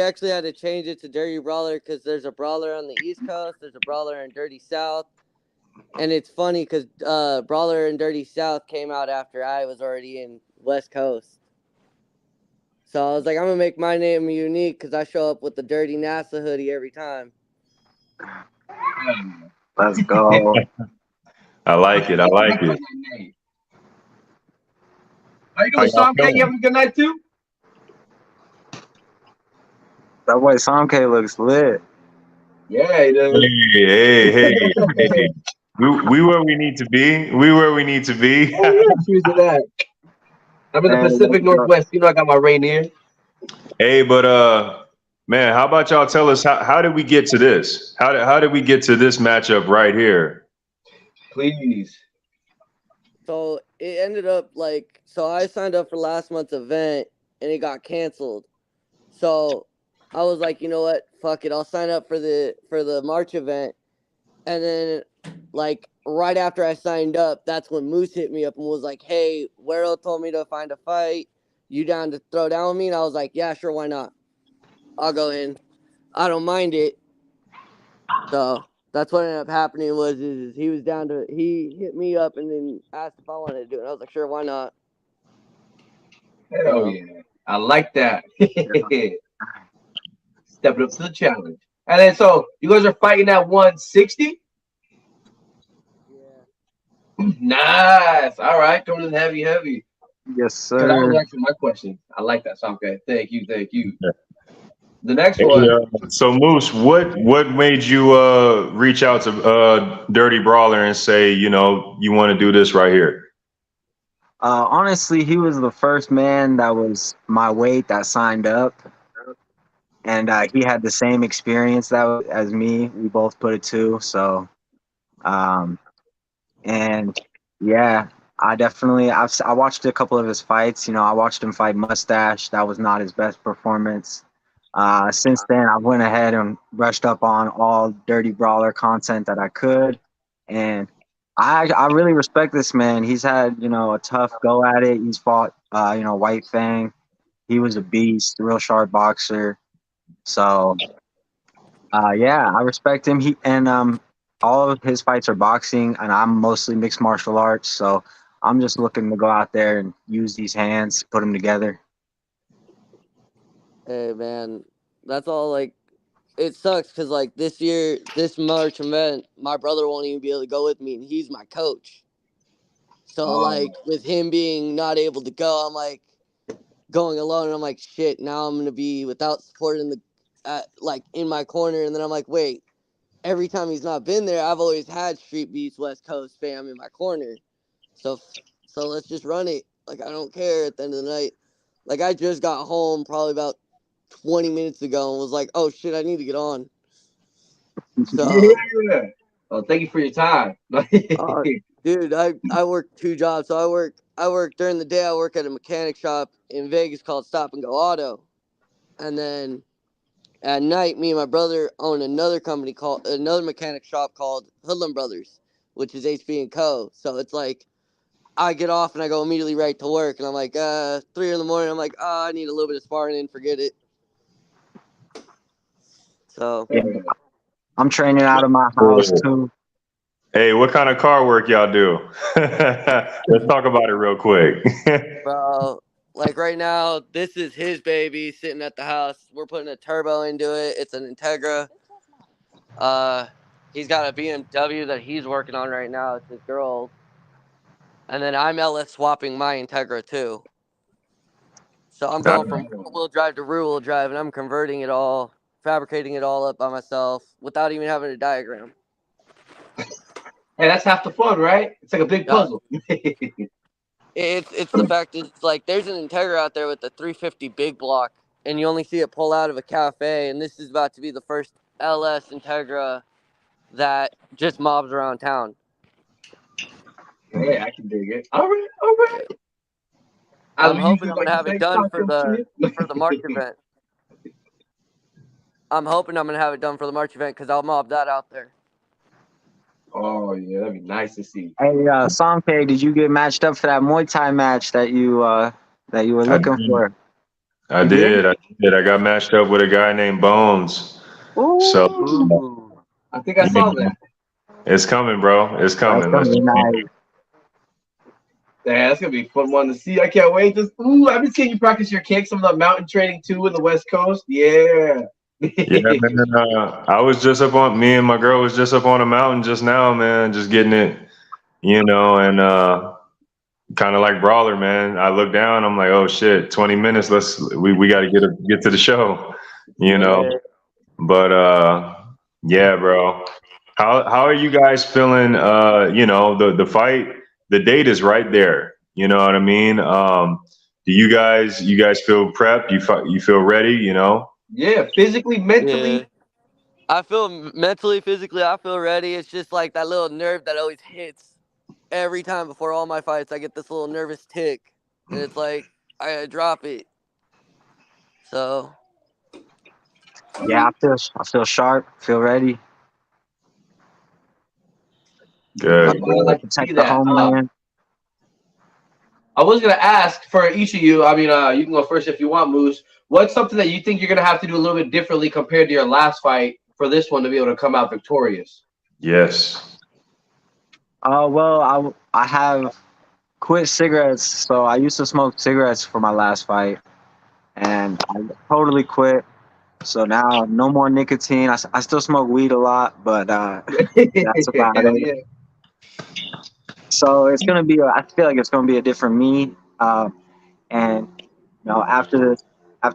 actually had to change it to Dirty Brawler because there's a Brawler on the East Coast, there's a Brawler in Dirty South, and it's funny because Brawler in Dirty South came out after I was already in West Coast. So I was like, I'm gonna make my name unique because I show up with the Dirty NASA hoodie every time. Let's go. I like it. How you doing, Sam K? You having a good night too? That boy Samke looks lit. Yeah, he does. Hey. We where we need to be. I'm in the Pacific Northwest. You know I got my Rainier. Hey, but man, how about y'all tell us how did we get to this? How did we get to this matchup right here? Please. So it ended up so I signed up for last month's event and it got canceled. So I was like, you know what? Fuck it. I'll sign up for the March event. And then right after I signed up, that's when Moose hit me up and was like, hey, Wero told me to find a fight. You down to throw down with me? And I was like, yeah, sure, why not? I'll go in. I don't mind it. So that's what ended up happening is he was down to, he hit me up and then asked if I wanted to do it. And I was like, sure, why not? Hell yeah. I like that. Stepping up to the challenge. And then so you guys are fighting at 160? Yeah. Nice. All right. Coming in heavy. Yes, sir. That was actually my question. I like that. So okay. Thank you. Yeah. The next one. So Moose, what made you reach out to Dirty Brawler and say, you want to do this right here? Honestly, he was the first man that was my weight that signed up, and he had the same experience as me. We both put it too. So, and yeah, I watched a couple of his fights. I watched him fight Mustache. That was not his best performance. Since then, I went ahead and brushed up on all Dirty Brawler content that I could, and I really respect this man. He's had a tough go at it. He's fought White Fang. He was a beast, real sharp boxer. So yeah, I respect him. All of his fights are boxing, and I'm mostly mixed martial arts. So I'm just looking to go out there and use these hands, put them together. Hey man, that's all. It sucks because this March event, my brother won't even be able to go with me, and he's my coach. So with him being not able to go, I'm going alone, and I'm like, shit. Now I'm gonna be without support in my corner, and then I'm like, wait. Every time he's not been there, I've always had StreetBeefs West Coast fam in my corner. So let's just run it. I don't care at the end of the night. I just got home probably about 20 minutes ago and was like, oh shit, I need to get on. So Yeah. Oh, thank you for your time. Dude, I work 2 jobs. So I work during the day. I work at a mechanic shop in Vegas called Stop and Go Auto, and then at night, me and my brother own another mechanic shop called Hoodlum Brothers, which is HB and Co. So it's like I get off and I go immediately right to work, and I'm like 3 in the morning. I'm like, I need a little bit of sparring and forget it. So Yeah, I'm training out of my house too. Hey, what kind of car work y'all do? Let's talk about it real quick. bro, like right now, this is his baby sitting at the house. We're putting a turbo into it. It's an Integra. He's got a BMW that he's working on right now. It's his girl. And then I'm LS swapping my Integra too. So I'm going from four-wheel drive to rear-wheel drive, and I'm converting it all, fabricating it all up by myself without even having a diagram. Hey, that's half the fun, right? It's like a big puzzle. It's the fact it's like there's an Integra out there with the 350 big block, and you only see it pull out of a cafe, and this is about to be the first LS Integra that just mobs around town. Yeah, I can dig it. All right. I'm hoping I'm gonna have it done for the March event. I'm hoping I'm gonna have it done for the March event because I'll mob that out there. Oh yeah, that'd be nice to see. Hey, Songpeg, did you get matched up for that Muay Thai match that you were looking for? I did. I got matched up with a guy named Bones. Ooh. So I think I saw that. it's coming, bro. It's coming. That's gonna be nice. Yeah, that's gonna be a fun one to see. I can't wait. I've been seeing you practice your kicks, some of the mountain training too in the West Coast. Yeah. Yeah, man. I was just me and my girl was just up on a mountain just now, man, just getting it, and kind of like Brawler, man. I look down, I'm like, oh shit, 20 minutes. We got to get to the show, But yeah, bro. How are you guys feeling? The fight, the date is right there. You know what I mean? Do you guys feel prepped? You feel ready? Yeah, physically, mentally. Yeah. I feel mentally, physically, I feel ready. It's just like that little nerve that always hits every time before all my fights. I get this little nervous tick, and it's like I gotta drop it. So yeah, I feel sharp, feel ready. Good. I'd like to see that. Homeland. I was gonna ask for each of you. I mean, you can go first if you want, Moose. What's something that you think you're gonna have to do a little bit differently compared to your last fight for this one to be able to come out victorious? Yes. Well, I have quit cigarettes. So I used to smoke cigarettes for my last fight, and I totally quit. So now no more nicotine. I still smoke weed a lot, but that's about it. So it's gonna be. I feel like it's gonna be a different me. And after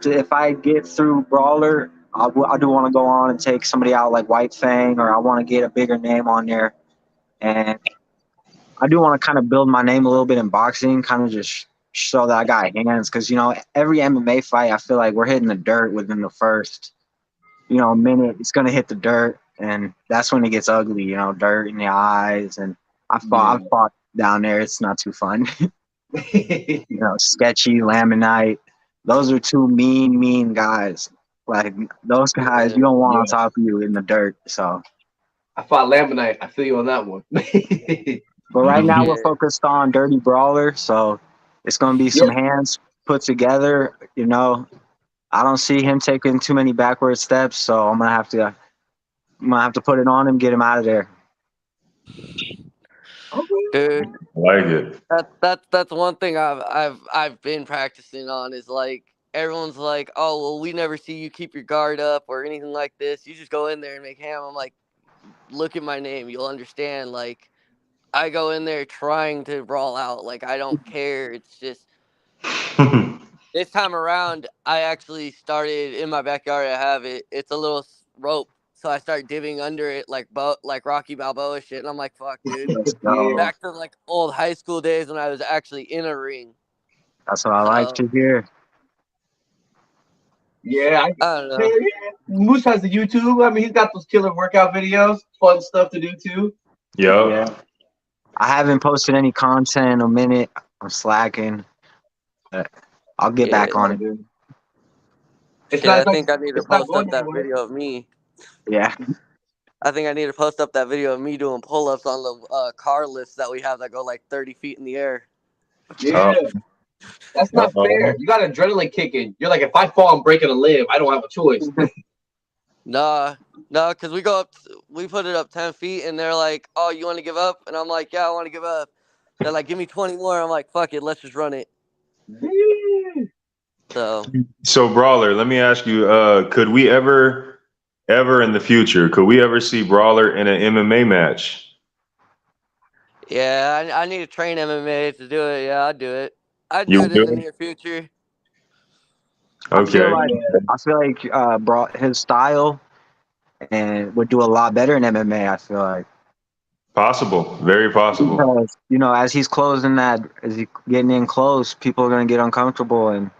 if I get through Brawler, I do want to go on and take somebody out like White Fang, or I want to get a bigger name on there, and I do want to kind of build my name a little bit in boxing, kind of just show that I got hands, because every MMA fight, I feel like we're hitting the dirt within the first minute. It's gonna hit the dirt, and that's when it gets ugly. Dirt in the eyes, and I've fought down there. It's not too fun. Sketchy, Laminite. Those are two mean guys. Like those guys, you don't want on top of you in the dirt. So I fought Laminite. I feel you on that one. But right now we're focused on Dirty Brawler, so it's gonna be some hands put together. I don't see him taking too many backward steps, so I'm gonna have to put it on him, get him out of there. dude, I like it. That's one thing I've been practicing on is like everyone's like, oh well, we never see you keep your guard up or anything like this. You just go in there and make ham. I'm like, look at my name, you'll understand. Like I go in there trying to brawl out. Like I don't care. It's just this time around, I actually started in my backyard. I have it. It's a little rope. So I start divvying under it like Rocky Balboa shit. And I'm like, fuck, dude. Back to like old high school days when I was actually in a ring. That's what I like to hear. Yeah, I don't know. yeah. Moose has the YouTube. I mean, he's got those killer workout videos, fun stuff to do too. Yep. Yeah. I haven't posted any content in a minute. I'm slacking. But I'll get Yeah, back on it. Dude. It's Shit, I not. think I need to It's not post going up that anywhere. video of me. Yeah. I think I need to post up that video of me doing pull-ups on the car lifts that we have that go like 30 feet in the air. Yeah, that's not fair. You got adrenaline kicking. You're like, if I fall, I'm breaking a limb. I don't have a choice. Nah, because we put it up 10 feet, and they're like, "Oh, you want to give up?" And I'm like, "Yeah, I want to give up." They're like, "Give me 20 more." I'm like, "Fuck it, let's just run it." So Brawler, let me ask you, could we ever in the future, could we ever see Brawler in an MMA match? yeah, I need to train MMA to do it. Yeah, I'd do it. I'd do You it in the will? near future. Okay. I feel like brought his style and would do a lot better in MMA. I feel like Possible. Very possible. because as he's closing as he getting in close, people are gonna get uncomfortable, and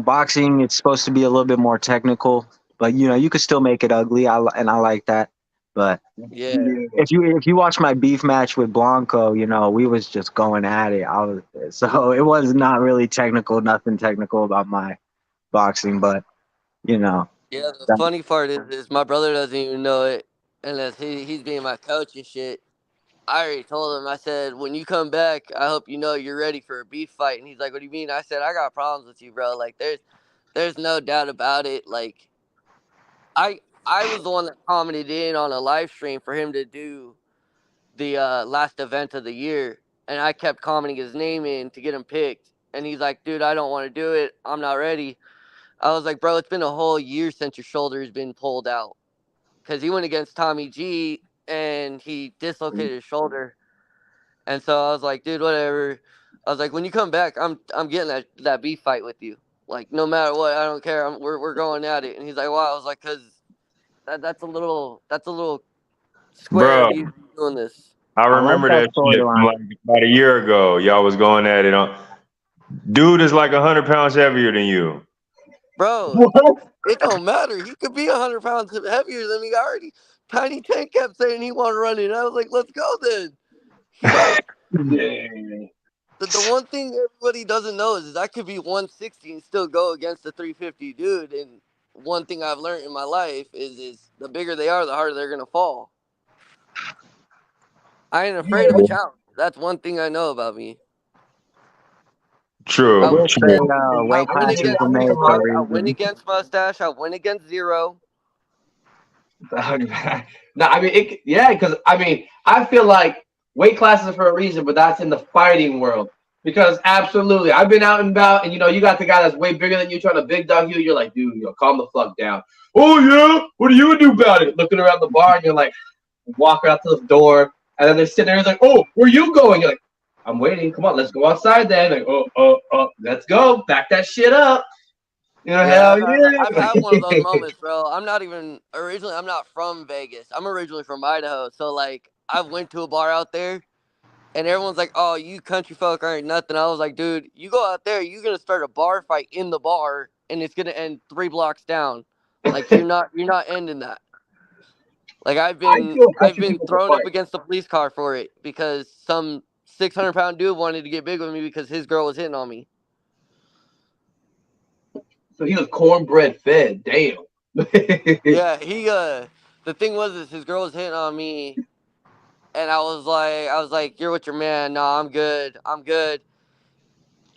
boxing it's supposed to be a little bit more technical, but you could still make it ugly. I like that, but Yeah, if you watch my beef match with Blanco, we was just going at it. So it was not really technical, nothing technical about my boxing, but yeah. The funny part is my brother doesn't even know it, unless he's being my coach and shit. I already told him. I said, when you come back, I hope you know you're ready for a beef fight. And he's like, "What do you mean?" I said, "I got problems with you, bro. Like, there's no doubt about it. Like, I was the one that commented in on a live stream for him to do the last event of the year, and I kept commenting his name in to get him picked. And he's like, "Dude, I don't want to do it. I'm not ready." I was like, "Bro, it's been a whole year since your shoulder has been pulled out." Because he went against Tommy G and he dislocated his shoulder. And so I was like, "Dude, whatever." I was like, "When you come back, I'm getting that beef fight with you. Like, no matter what, I don't care. We're going at it." And he's like, "Why?" I was like, "Cause that's a little square Bro, of you doing this." I I like remember that that shit from storyline. like about a year ago. Y'all was going at it on. Dude is like 100 pounds heavier than you. Bro, What? it don't matter. He could be 100 pounds heavier than me. I already, Tiny Tank kept saying he wanted to run it. And I was like, "Let's go then." The one thing everybody doesn't know is I could be 160 and still go against a 350 dude. And one thing I've learned in my life is the bigger they are, the harder they're gonna fall. I ain't afraid of a challenge. That's one thing I know about me. True. I will say I weight win classes against are made Mark. for a I win reason. against Mustache. I win against Zero. No, I mean, because I mean, I feel like weight classes for a reason, but that's in the fighting world. Because absolutely, I've been out and about, and you got the guy that's way bigger than you trying to big dog you. You're like, dude, calm the fuck down. Oh yeah, what do you do about it? Looking around the bar, and you're like, walk out to the door, and then they're sitting there, like, oh, where you going? You're like, I'm waiting. Come on, let's go outside then. Like, oh, let's go, back that shit up. Hell yeah. I've had one of those moments, bro. I'm not from Vegas. I'm originally from Idaho. So, like, I went to a bar out there, and everyone's like, "Oh, you country folk aren't nothing." I was like, "Dude, you go out there, you're going to start a bar fight in the bar, and it's going to end 3 blocks down. Like, you're not ending that." Like, I've been thrown up against the police car for it because some 600-pound dude wanted to get big with me because his girl was hitting on me. So he was cornbread fed. Damn. Yeah, the thing is his girl was hitting on me, and I was like, "You're with your man." "No, I'm good. I'm good."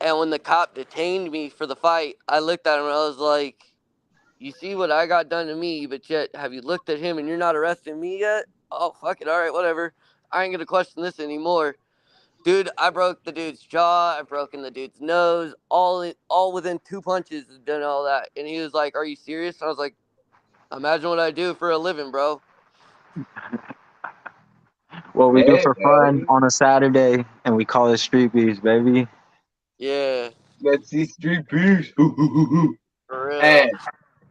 And when the cop detained me for the fight, I looked at him and I was like, "You see what I got done to me, but yet have you looked at him and you're not arresting me yet? Oh, fuck it. All right, whatever. I ain't gonna question this anymore." Dude, I broke the dude's jaw. I broken the dude's nose. All within 2 punches. Done all that, and he was like, "Are you serious?" And I was like, "Imagine what I do for a living, bro." What we do for fun on a Saturday, and we call it StreetBeefs, baby. Yeah. Let's see StreetBeefs. For real. Hey,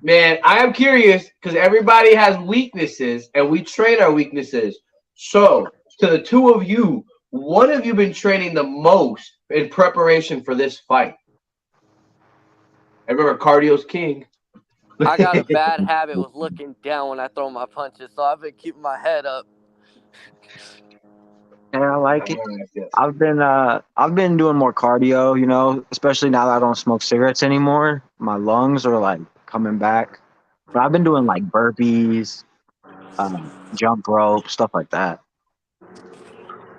man, I am curious because everybody has weaknesses, and we train our weaknesses. So, to the two of you, what have you been training the most in preparation for this fight? I remember cardio's king. I got a bad habit with looking down when I throw my punches, so I've been keeping my head up. And I like it. Yes. I've been doing more cardio, you know, especially now that I don't smoke cigarettes anymore. My lungs are like coming back. But I've been doing like burpees, jump rope, stuff like that.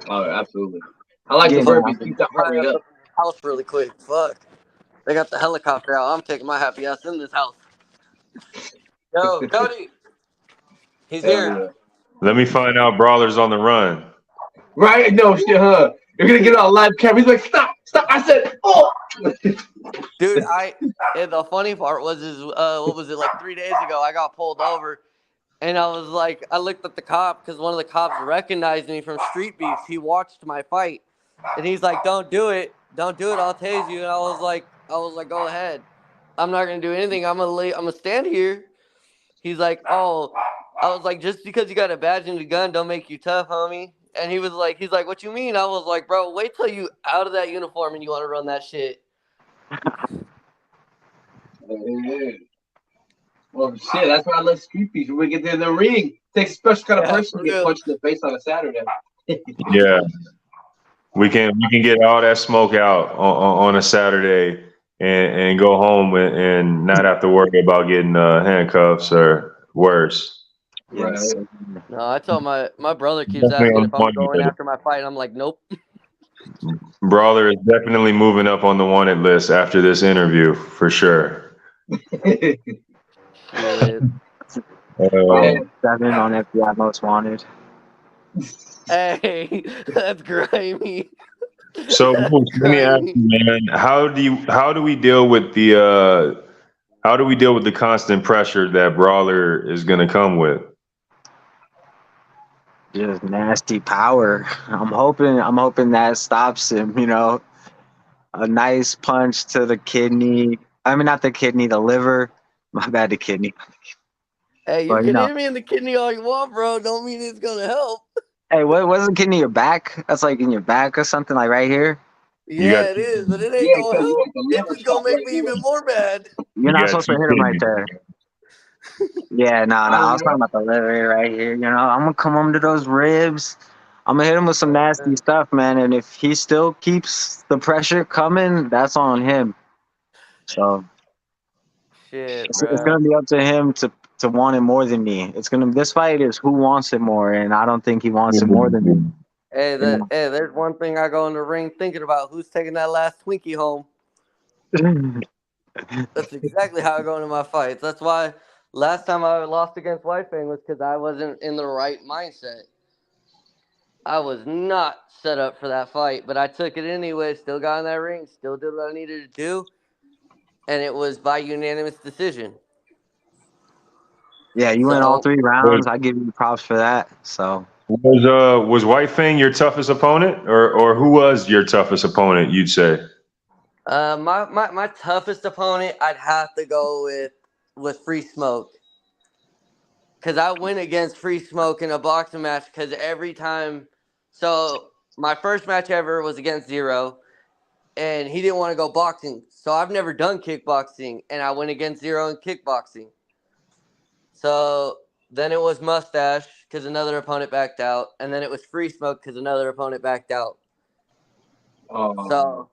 Oh, absolutely. I like the Getting burpees. after Keep it. that heart rate up. House really quick. Fuck. They got the helicopter out. I'm taking my happy ass in this house. Yo, Cody. He's Hell here. yeah. Let me find out Brawler's on the run. Right? No shit, huh? You're gonna get on live camera. He's like, stop. I said, oh. Dude, and the funny part was what was it, like 3 days ago, I got pulled over and I was like, I looked at the cop because one of the cops recognized me from StreetBeefs. He watched my fight and he's like, don't do it, I'll tase you. And I was like, go ahead. I'm not gonna do anything. I'm gonna stand here. He's like, oh, I was like, just because you got a badge and a gun don't make you tough, homie. And he's like, what you mean? I was like, bro, wait till you out of that uniform and you want to run that shit. Well, shit, that's why I love street beefs. When we get in the ring, it takes a special kind of person to get punched in the face on a Saturday. Yeah, we can get all that smoke out on a Saturday and go home and not have to worry about getting handcuffs or worse. Yes. No, I told my brother keeps Definitely asking on if I'm one going list. after my fight. I'm like, nope. Brawler is definitely moving up on the wanted list after this interview for sure. Shit. 7 on FBI Most Wanted. Hey, that's grimy. So Moose, let me ask you, man, how do we deal with the constant pressure that Brawler is going to come with? Just nasty power. I'm hoping that stops him, you know. A nice punch to the kidney. I mean, not the kidney, the liver. My bad, the kidney. Hey, you But, can hit me in the kidney all you want, bro. Don't mean it's gonna help. Hey, what wasn't kidney your back? That's like in your back or something, like right here. Yeah, it is, but it ain't gonna help. It's just gonna make me even more mad. You're not supposed to hit him right there. Yeah, no, I was talking about the liver right here. You know, I'm gonna come home to those ribs. I'm gonna hit him with some nasty stuff, man. And if he still keeps the pressure coming, that's on him. So Shit, it's bro. gonna be up to him to want it more than me. This fight is who wants it more, and I don't think he wants it more than me. Hey, there's one thing I go in the ring thinking about: who's taking that last Twinkie home. That's exactly how I go into my fights. That's why last time I lost against White Fang was because I wasn't in the right mindset. I was not set up for that fight, but I took it anyway. Still got in that ring. Still did what I needed to do, and it was by unanimous decision. Yeah, you went all 3 rounds. I give you props for that. So Was White Fang your toughest opponent, or who was your toughest opponent? You'd say. My toughest opponent, I'd have to go with Free Smoke, because I went against Free Smoke in a boxing match. Because every time, so my first match ever was against Zero, and he didn't want to go boxing. So I've never done kickboxing, and I went against Zero in kickboxing. So then it was Mustache because another opponent backed out, and then it was Free Smoke because another opponent backed out. So,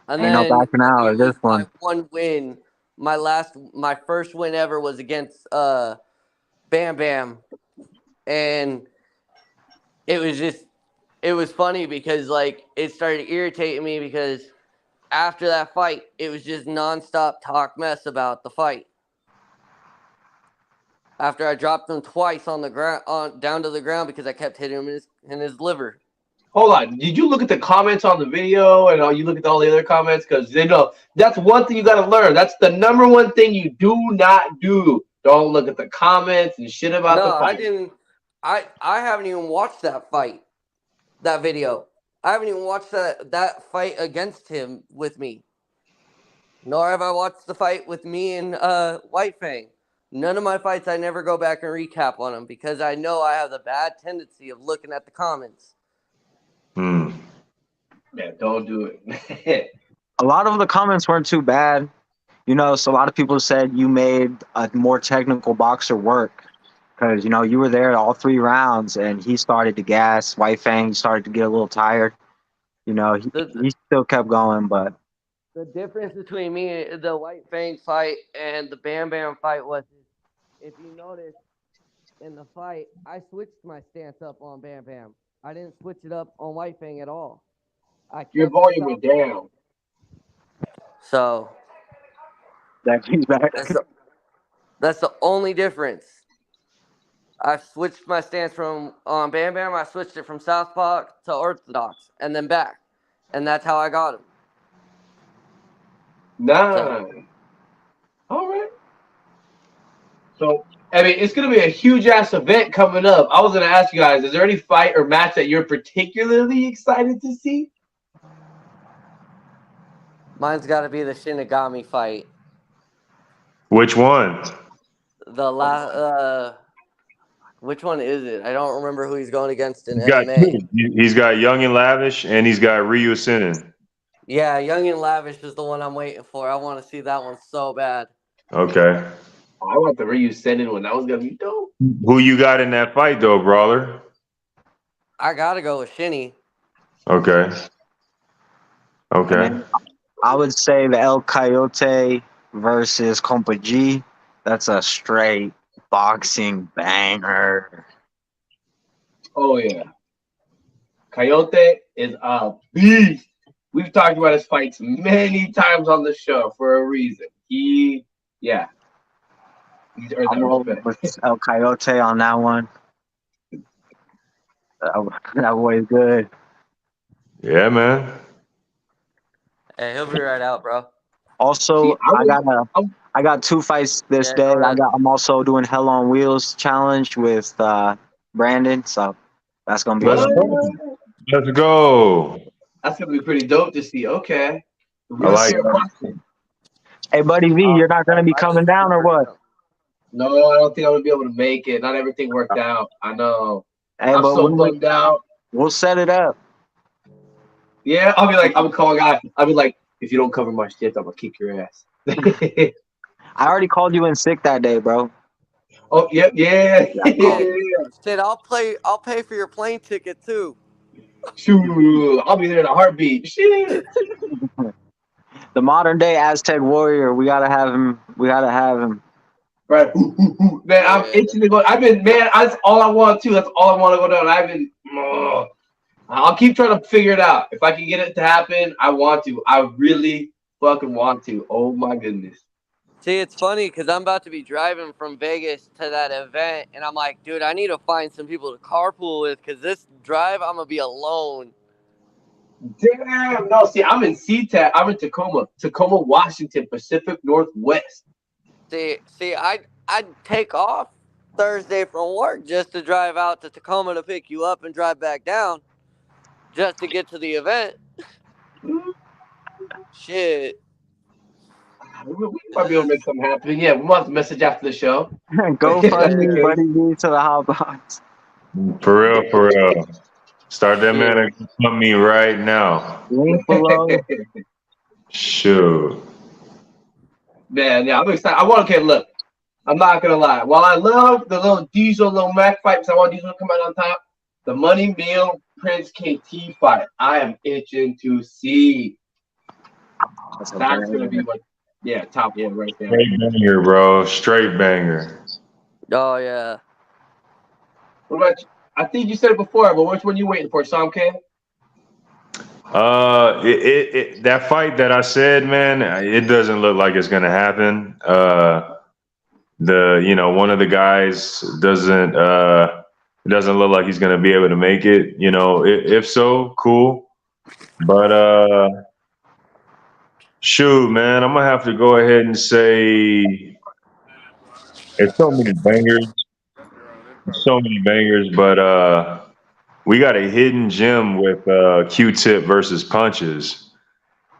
and ain't then no backing out of this one. my one win, my first win ever was against Bam Bam, and it was funny because like it started irritating me because after that fight, it was just nonstop talk mess about the fight. After I dropped him twice on the ground, down to the ground because I kept hitting him in his liver. Hold on. Did you look at the comments on the video and you look at all the other comments? Because they know that's one thing you got to learn. That's the number one thing you do not do. Don't look at the comments and shit about the fight. I didn't. I haven't even watched that fight, that video. I haven't even watched that fight against him with me. Nor have I watched the fight with me and White Fang. None of my fights, I never go back and recap on them because I know I have the bad tendency of looking at the comments. Yeah, don't do it. A lot of the comments weren't too bad. you know, so a lot of people said you made a more technical boxer work because, you know, you were there all 3 rounds and he started to gas. White Fang started to get a little tired. You know, he still kept going, but The difference between me and the White Fang fight and the Bam Bam fight was, if you notice in the fight, I switched my stance up on Bam Bam. I didn't switch it up on White Fang at all. Your volume went down. So he's back. that's the only difference. I switched my stance from on Bam Bam. I switched it from southpaw to orthodox and then back, and that's how I got him. Nice. So, All right. So, I mean, it's going to be a huge ass event coming up. I was going to ask you guys, is there any fight or match that you're particularly excited to see? mine's got to be the Shinigami fight. Which one? Which one is it? I don't remember who he's going against in He's got MMA. two. He's got Young and Lavish, and he's got Ryu Sinin. Yeah, Young and Lavish is the one I'm waiting for. I want to see that one so bad. Okay. I want the Ryu Senden one. That was going to be dope. Who you got in that fight, though, Brawler? I got to go with Shinny. Okay. Okay. I would say the El Coyote versus Compa G. That's a straight boxing banger. Oh, yeah. Coyote is a beast. We've talked about his fights many times on the show for a reason. He's earned I'm rolling with El Coyote on that one. That boy is good. Yeah, man. Hey, he'll be right out, bro. Also, I got 2 fights this day. I'm also doing Hell on Wheels challenge with Brandon, so that's gonna be Let's go. That's gonna be pretty dope to see. Okay. I like it. Hey, buddy V, you're not gonna be coming down or what? No, I don't think I'm gonna be able to make it. Not everything worked out. I know. Hey, I'm so bummed out. We'll set it up. Yeah, I'll be like, I'm gonna call a guy. I'll be like, if you don't cover my shit, I'm gonna kick your ass. I already called you in sick that day, bro. Oh, yep, yeah. Shit, I'll pay for your plane ticket too. Shoot, I'll be there in a heartbeat. Shit. The modern day Aztec warrior. We gotta have him. Right. Man, I'm itching to go. That's all I want to. That's all I want to go down. I'll keep trying to figure it out. If I can get it to happen, I want to. I really fucking want to. Oh my goodness. See, it's funny because I'm about to be driving from Vegas to that event, and I'm like, dude, I need to find some people to carpool with because this drive, I'm going to be alone. Damn. No, see, I'm in SeaTac. I'm in Tacoma, Washington, Pacific Northwest. See, I'd take off Thursday from work just to drive out to Tacoma to pick you up and drive back down just to get to the event. Shit. We might be able to make something happen. Yeah, we might have to message after the show. Go find me, buddy, to the hot box. For real. Start that man and pump me right now. Link below. Sure. Man, yeah, I'm excited. Look, I'm not gonna lie. While I love the little Diesel Mac fight, because I want Diesel to come out on top, the Money Meal Prince KT fight, I am itching to see. That's gonna be what. Yeah, top one right there. Straight banger, bro. Straight banger. Oh, yeah. What about you? I think you said it before, but which one you waiting for, Sam K? That fight that I said, man, it doesn't look like it's gonna happen. One of the guys doesn't look like he's gonna be able to make it. You know, if so, cool. But shoot, man, I'm gonna have to go ahead and say it's so many bangers, but we got a hidden gem with Q-Tip versus Punches.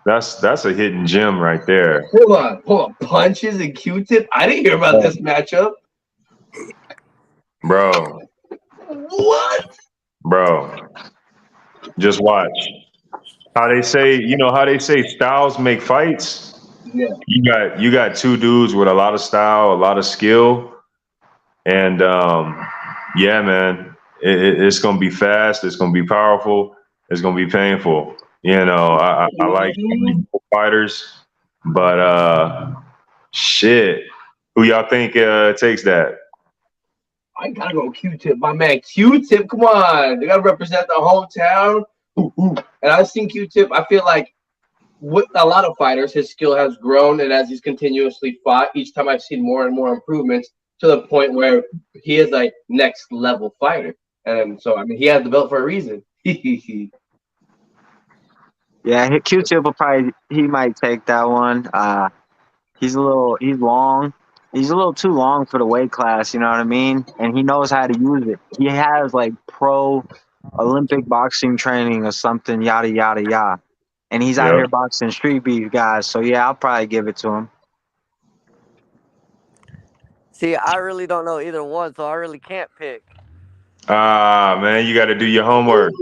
That's a hidden gem right there. Hold on. Punches and Q-Tip? I didn't hear about this matchup. Bro. What? Bro. Just watch. How they say styles make fights? Yeah. You got two dudes with a lot of style, a lot of skill, and yeah, man, it's gonna be fast. It's gonna be powerful. It's gonna be painful. You know, I like fighters, but shit, who y'all think takes that? I gotta go Q-Tip, my man. Q-Tip, come on. They gotta represent the hometown. And I've seen Q-Tip. I feel like with a lot of fighters, his skill has grown, and as he's continuously fought, each time I've seen more and more improvements to the point where he is like next level fighter. And so, I mean, he has the belt for a reason. Yeah, Q-Tip will probably he might take that one. He's long. He's a little too long for the weight class, you know what I mean? And he knows how to use it. He has like pro Olympic boxing training or something, yada yada yada. And he's out here boxing street beef guys. So yeah, I'll probably give it to him. See, I really don't know either one, so I really can't pick. Man, you got to do your homework.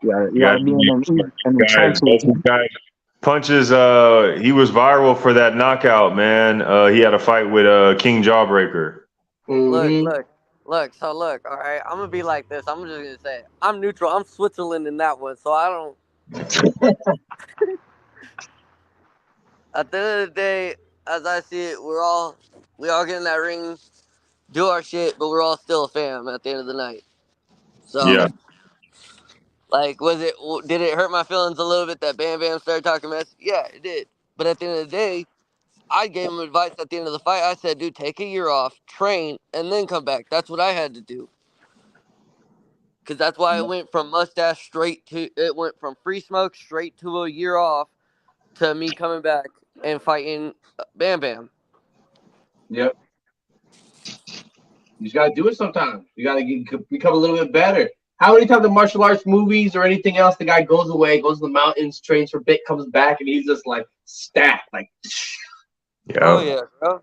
Yeah, you gotta be in the trenches. Guys, Punches, he was viral for that knockout, man. He had a fight with King Jawbreaker. Look. So look, all right. I'm gonna be like this. I'm just gonna say, I'm neutral. I'm Switzerland in that one, so I don't. At the end of the day, as I see it, we all get in that ring, do our shit, but we're all still a fam at the end of the night. So Yeah. Like, did it hurt my feelings a little bit that Bam Bam started talking mess? Yeah, it did. But at the end of the day, I gave him advice at the end of the fight. I said, dude, take a year off, train, and then come back. That's what I had to do. Because that's why it went from mustache it went from free smoke straight to a year off to me coming back and fighting Bam Bam. Yep. You just got to do it sometimes. You got to become a little bit better. How many times in martial arts movies or anything else, the guy goes away, goes to the mountains, trains for a bit, comes back, and he's just like stacked, like. Yeah. Oh yeah, bro.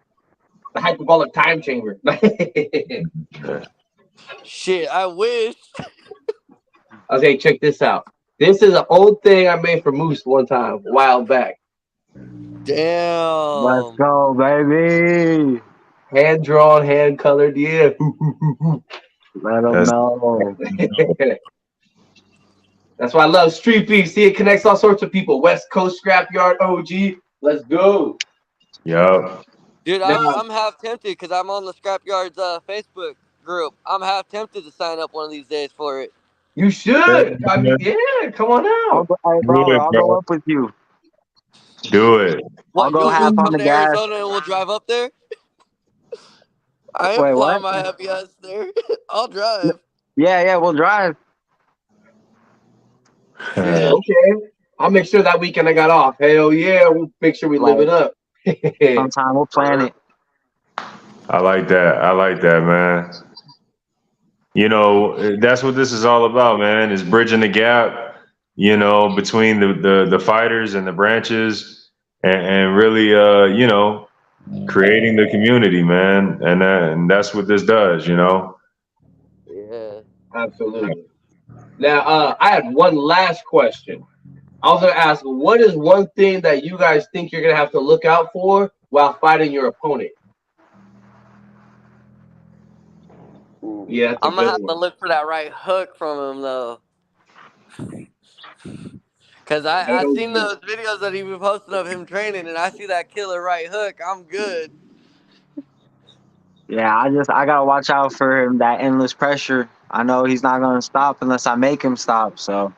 The hyperbolic time chamber. Shit, I wish. Okay, check this out. This is an old thing I made for Moose one time, a while back. Damn. Let's go, baby. Hand drawn, hand colored, yeah. Let them know. That's why I love Street Beef. See, it connects all sorts of people. West Coast Scrapyard OG. Let's go. Yep. Dude, I'm half tempted because I'm on the Scrapyard's Facebook group. I'm half tempted to sign up one of these days for it. You should. I mean, yeah, come on out. Hey, Brawler, I'll go up with you. Do it. I'll go half on the gas. Arizona and we'll drive up there? I ain't flying my happy ass there. I'll drive. Yeah, we'll drive. Yeah, okay. I'll make sure that weekend I got off. Hell yeah, we'll make sure we live it up. Sometime we'll plan it. I like that, man. You know, that's what this is all about, man, is bridging the gap, you know, between the fighters and the branches and really, you know, creating the community, man. And that's what this does, you know? Yeah. Absolutely. Now, I had one last question. I was going to ask, what is one thing that you guys think you're going to have to look out for while fighting your opponent? Yeah, I'm going to have to look for that right hook from him, though. Because I've seen those videos that he was posting of him training, and I see that killer right hook. I'm good. Yeah, I got to watch out for him, that endless pressure. I know he's not going to stop unless I make him stop, so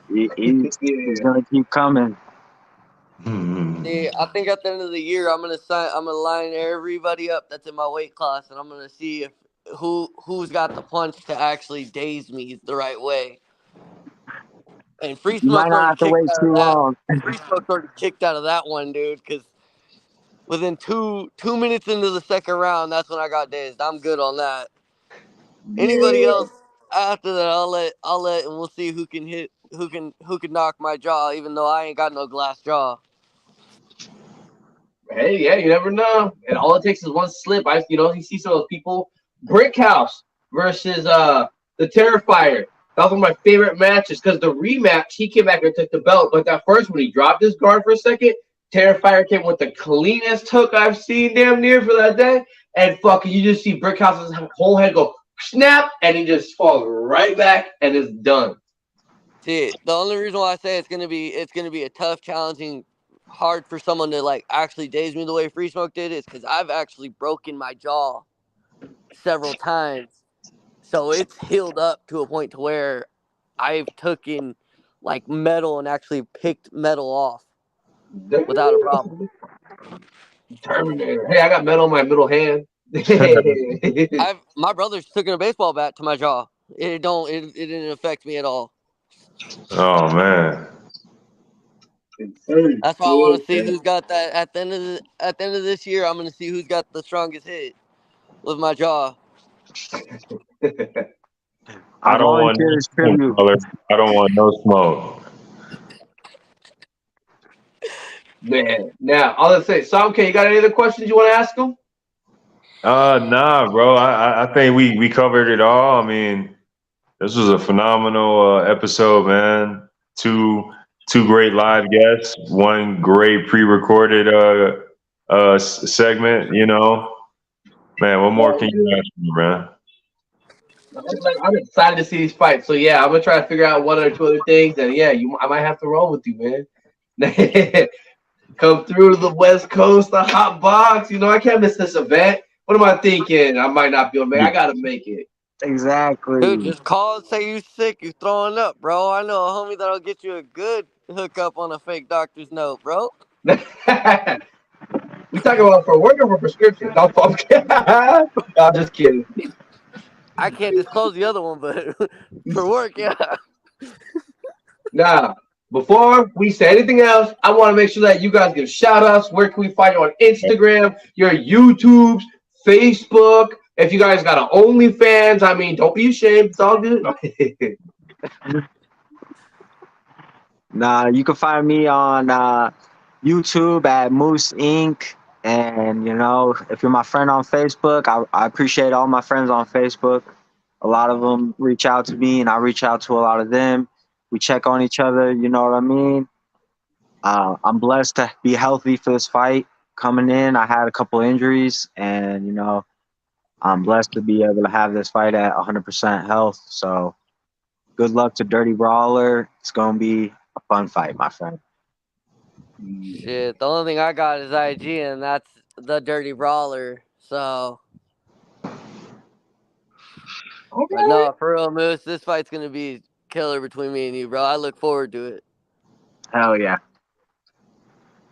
he's going to keep coming. See, I think at the end of the year, I'm gonna line everybody up that's in my weight class, and I'm gonna see if who's got the punch to actually daze me the right way. And Free You might Smoke not have to wait too long. Free Smoke already kicked out of that one, dude. Because within two minutes into the second round, that's when I got dazed. I'm good on that. Anybody else after that, I'll let, and we'll see who can knock my jaw, even though I ain't got no glass jaw. Hey, yeah, you never know. And all it takes is one slip. You see some of those people. Brick House versus the Terrifier. That was one of my favorite matches because the rematch, he came back and took the belt. But that first, when he dropped his guard for a second, Terrifier came with the cleanest hook I've seen damn near for that day. And fucking, you just see Brickhouse's whole head go snap, and he just falls right back and is done. See, the only reason why I say it's gonna be a tough, challenging, hard for someone to like actually daze me the way Free Smoke did is because I've actually broken my jaw several times, so it's healed up to a point to where I've taken like metal and actually picked metal off without a problem. Terminator. Hey, I got metal in my middle hand. My brother's taking a baseball bat to my jaw. It didn't affect me at all. Oh man. That's why I want to see who's got that at the end of this year. I'm going to see who's got the strongest hit with my jaw. I don't want no smoke, brother. I don't want no smoke. Man, now all I say, so okay, you got any other questions you want to ask him? Nah, bro. I think we covered it all. I mean, this was a phenomenal episode, man. Two great live guests, one great pre-recorded segment. You know, man. What more can you ask me, man? I'm excited to see these fights. So yeah, I'm gonna try to figure out one or two other things, and yeah, I might have to roll with you, man. Come through to the West Coast, the hot box. You know, I can't miss this event. What am I thinking? I might not be able to make it. I gotta make it. Exactly. Dude, just call and say you sick, you throwing up, bro. I know a homie that'll get you a good hookup on a fake doctor's note, bro. We talking about for work or for prescription? I'm just kidding. I can't disclose the other one, but for work, yeah. Now, before we say anything else, I want to make sure that you guys give shout outs. Where can we find you on Instagram, your YouTubes, Facebook? If you guys got an OnlyFans, I mean, don't be ashamed. It's all good. Nah, you can find me on YouTube at Moose Inc. And, you know, if you're my friend on Facebook, I appreciate all my friends on Facebook. A lot of them reach out to me, and I reach out to a lot of them. We check on each other, you know what I mean? I'm blessed to be healthy for this fight. Coming in, I had a couple injuries, and, you know, I'm blessed to be able to have this fight at 100% health. So good luck to Dirty Brawler. It's going to be a fun fight, my friend. Shit, the only thing I got is IG, and that's the Dirty Brawler. So, but no, for real, Moose, this fight's gonna be killer between me and you, bro. I look forward to it. Hell yeah.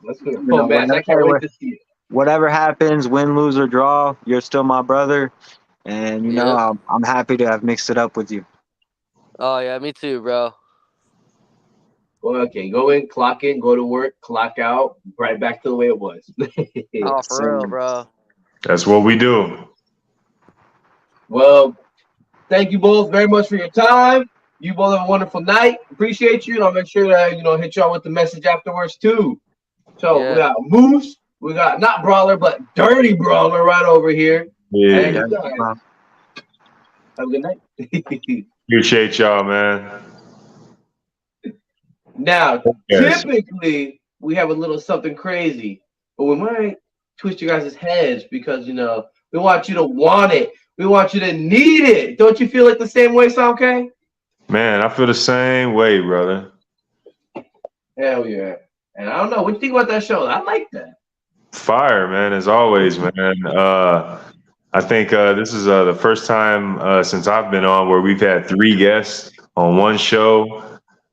Let's go. Oh, man, I can't wait to see it. Whatever happens, win, lose, or draw, you're still my brother. And, you know, I'm happy to have mixed it up with you. Oh, yeah, me too, bro. Okay, go in, clock in, go to work, clock out, right back to the way it was. Oh, for real, bro. That's what we do. Well, thank you both very much for your time. You both have a wonderful night. Appreciate you, and I'll make sure that, you know, hit y'all with the message afterwards, too. So we got Moose. We got not Brawler, but Dirty Brawler right over here. Yeah. Have a good night. Appreciate y'all, man. Now, typically, we have a little something crazy, but we might twist you guys' heads because, you know, we want you to want it. We want you to need it. Don't you feel like the same way, Samke? Man, I feel the same way, brother. Hell yeah. And I don't know. What do you think about that show? I like that. Fire, man, as always, man. I think this is the first time since I've been on where we've had 3 guests on one show,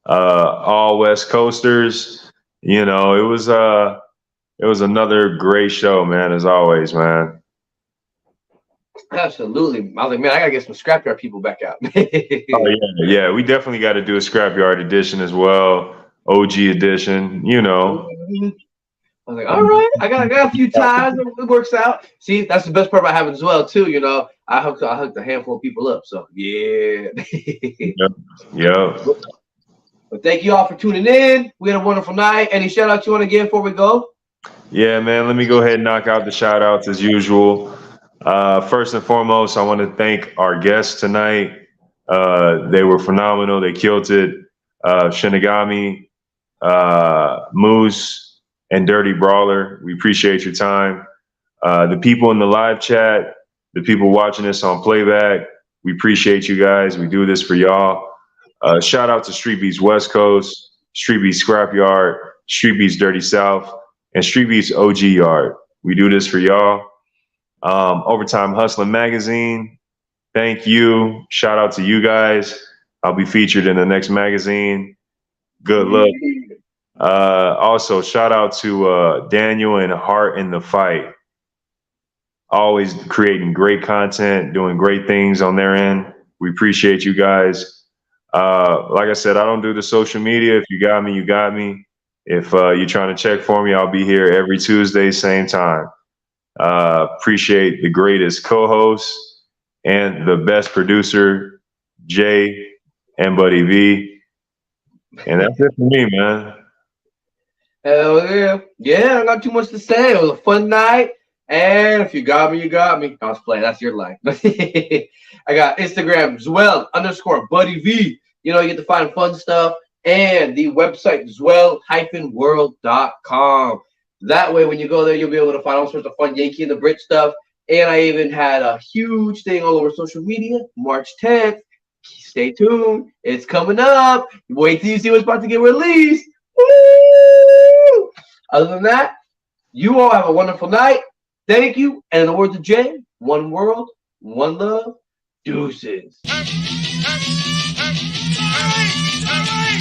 all West Coasters. You know, it was another great show, man, as always, man. Absolutely. I was like, man, I gotta get some scrapyard people back out. Oh yeah, we definitely got to do a scrapyard edition as well, OG edition. You know. I was like, all right, I got a few ties. It works out. See, that's the best part about having it as well, too. You know, I hooked a handful of people up. So yeah. Yep. But thank you all for tuning in. We had a wonderful night. Any shout outs you want to give before we go? Yeah, man. Let me go ahead and knock out the shout outs as usual. First and foremost, I want to thank our guests tonight. They were phenomenal. They killed it. Shinigami, Moose, and Dirty Brawler, we appreciate your time. The people in the live chat, the people watching this on playback, we appreciate you guys. We do this for y'all. Shout out to StreetBeefs West Coast, StreetBeefs Scrapyard, StreetBeefs Dirty South, and StreetBeefs OG Yard. We do this for y'all. Overtime Hustling Magazine, thank you. Shout out to you guys. I'll be featured in the next magazine. Good luck. Also, shout out to Daniel and Heart in the Fight. Always creating great content, doing great things on their end. We appreciate you guys. Like I said, I don't do the social media. If you got me, you got me. If you're trying to check for me, I'll be here every Tuesday, same time. Appreciate the greatest co-host and the best producer, Jay and Buddy V. And that's it for me, man. Hell yeah. Yeah, I got too much to say. It was a fun night. And if you got me, you got me. I was playing. That's your life. I got Instagram, Zwell_Buddy V. You know, you get to find fun stuff. And the website, Zwell-world.com. That way, when you go there, you'll be able to find all sorts of fun Yankee and the Brit stuff. And I even had a huge thing all over social media, March 10th. Stay tuned. It's coming up. Wait till you see what's about to get released. Woo! Other than that, you all have a wonderful night. Thank you. And in the words of Jay, one world, one love, deuces.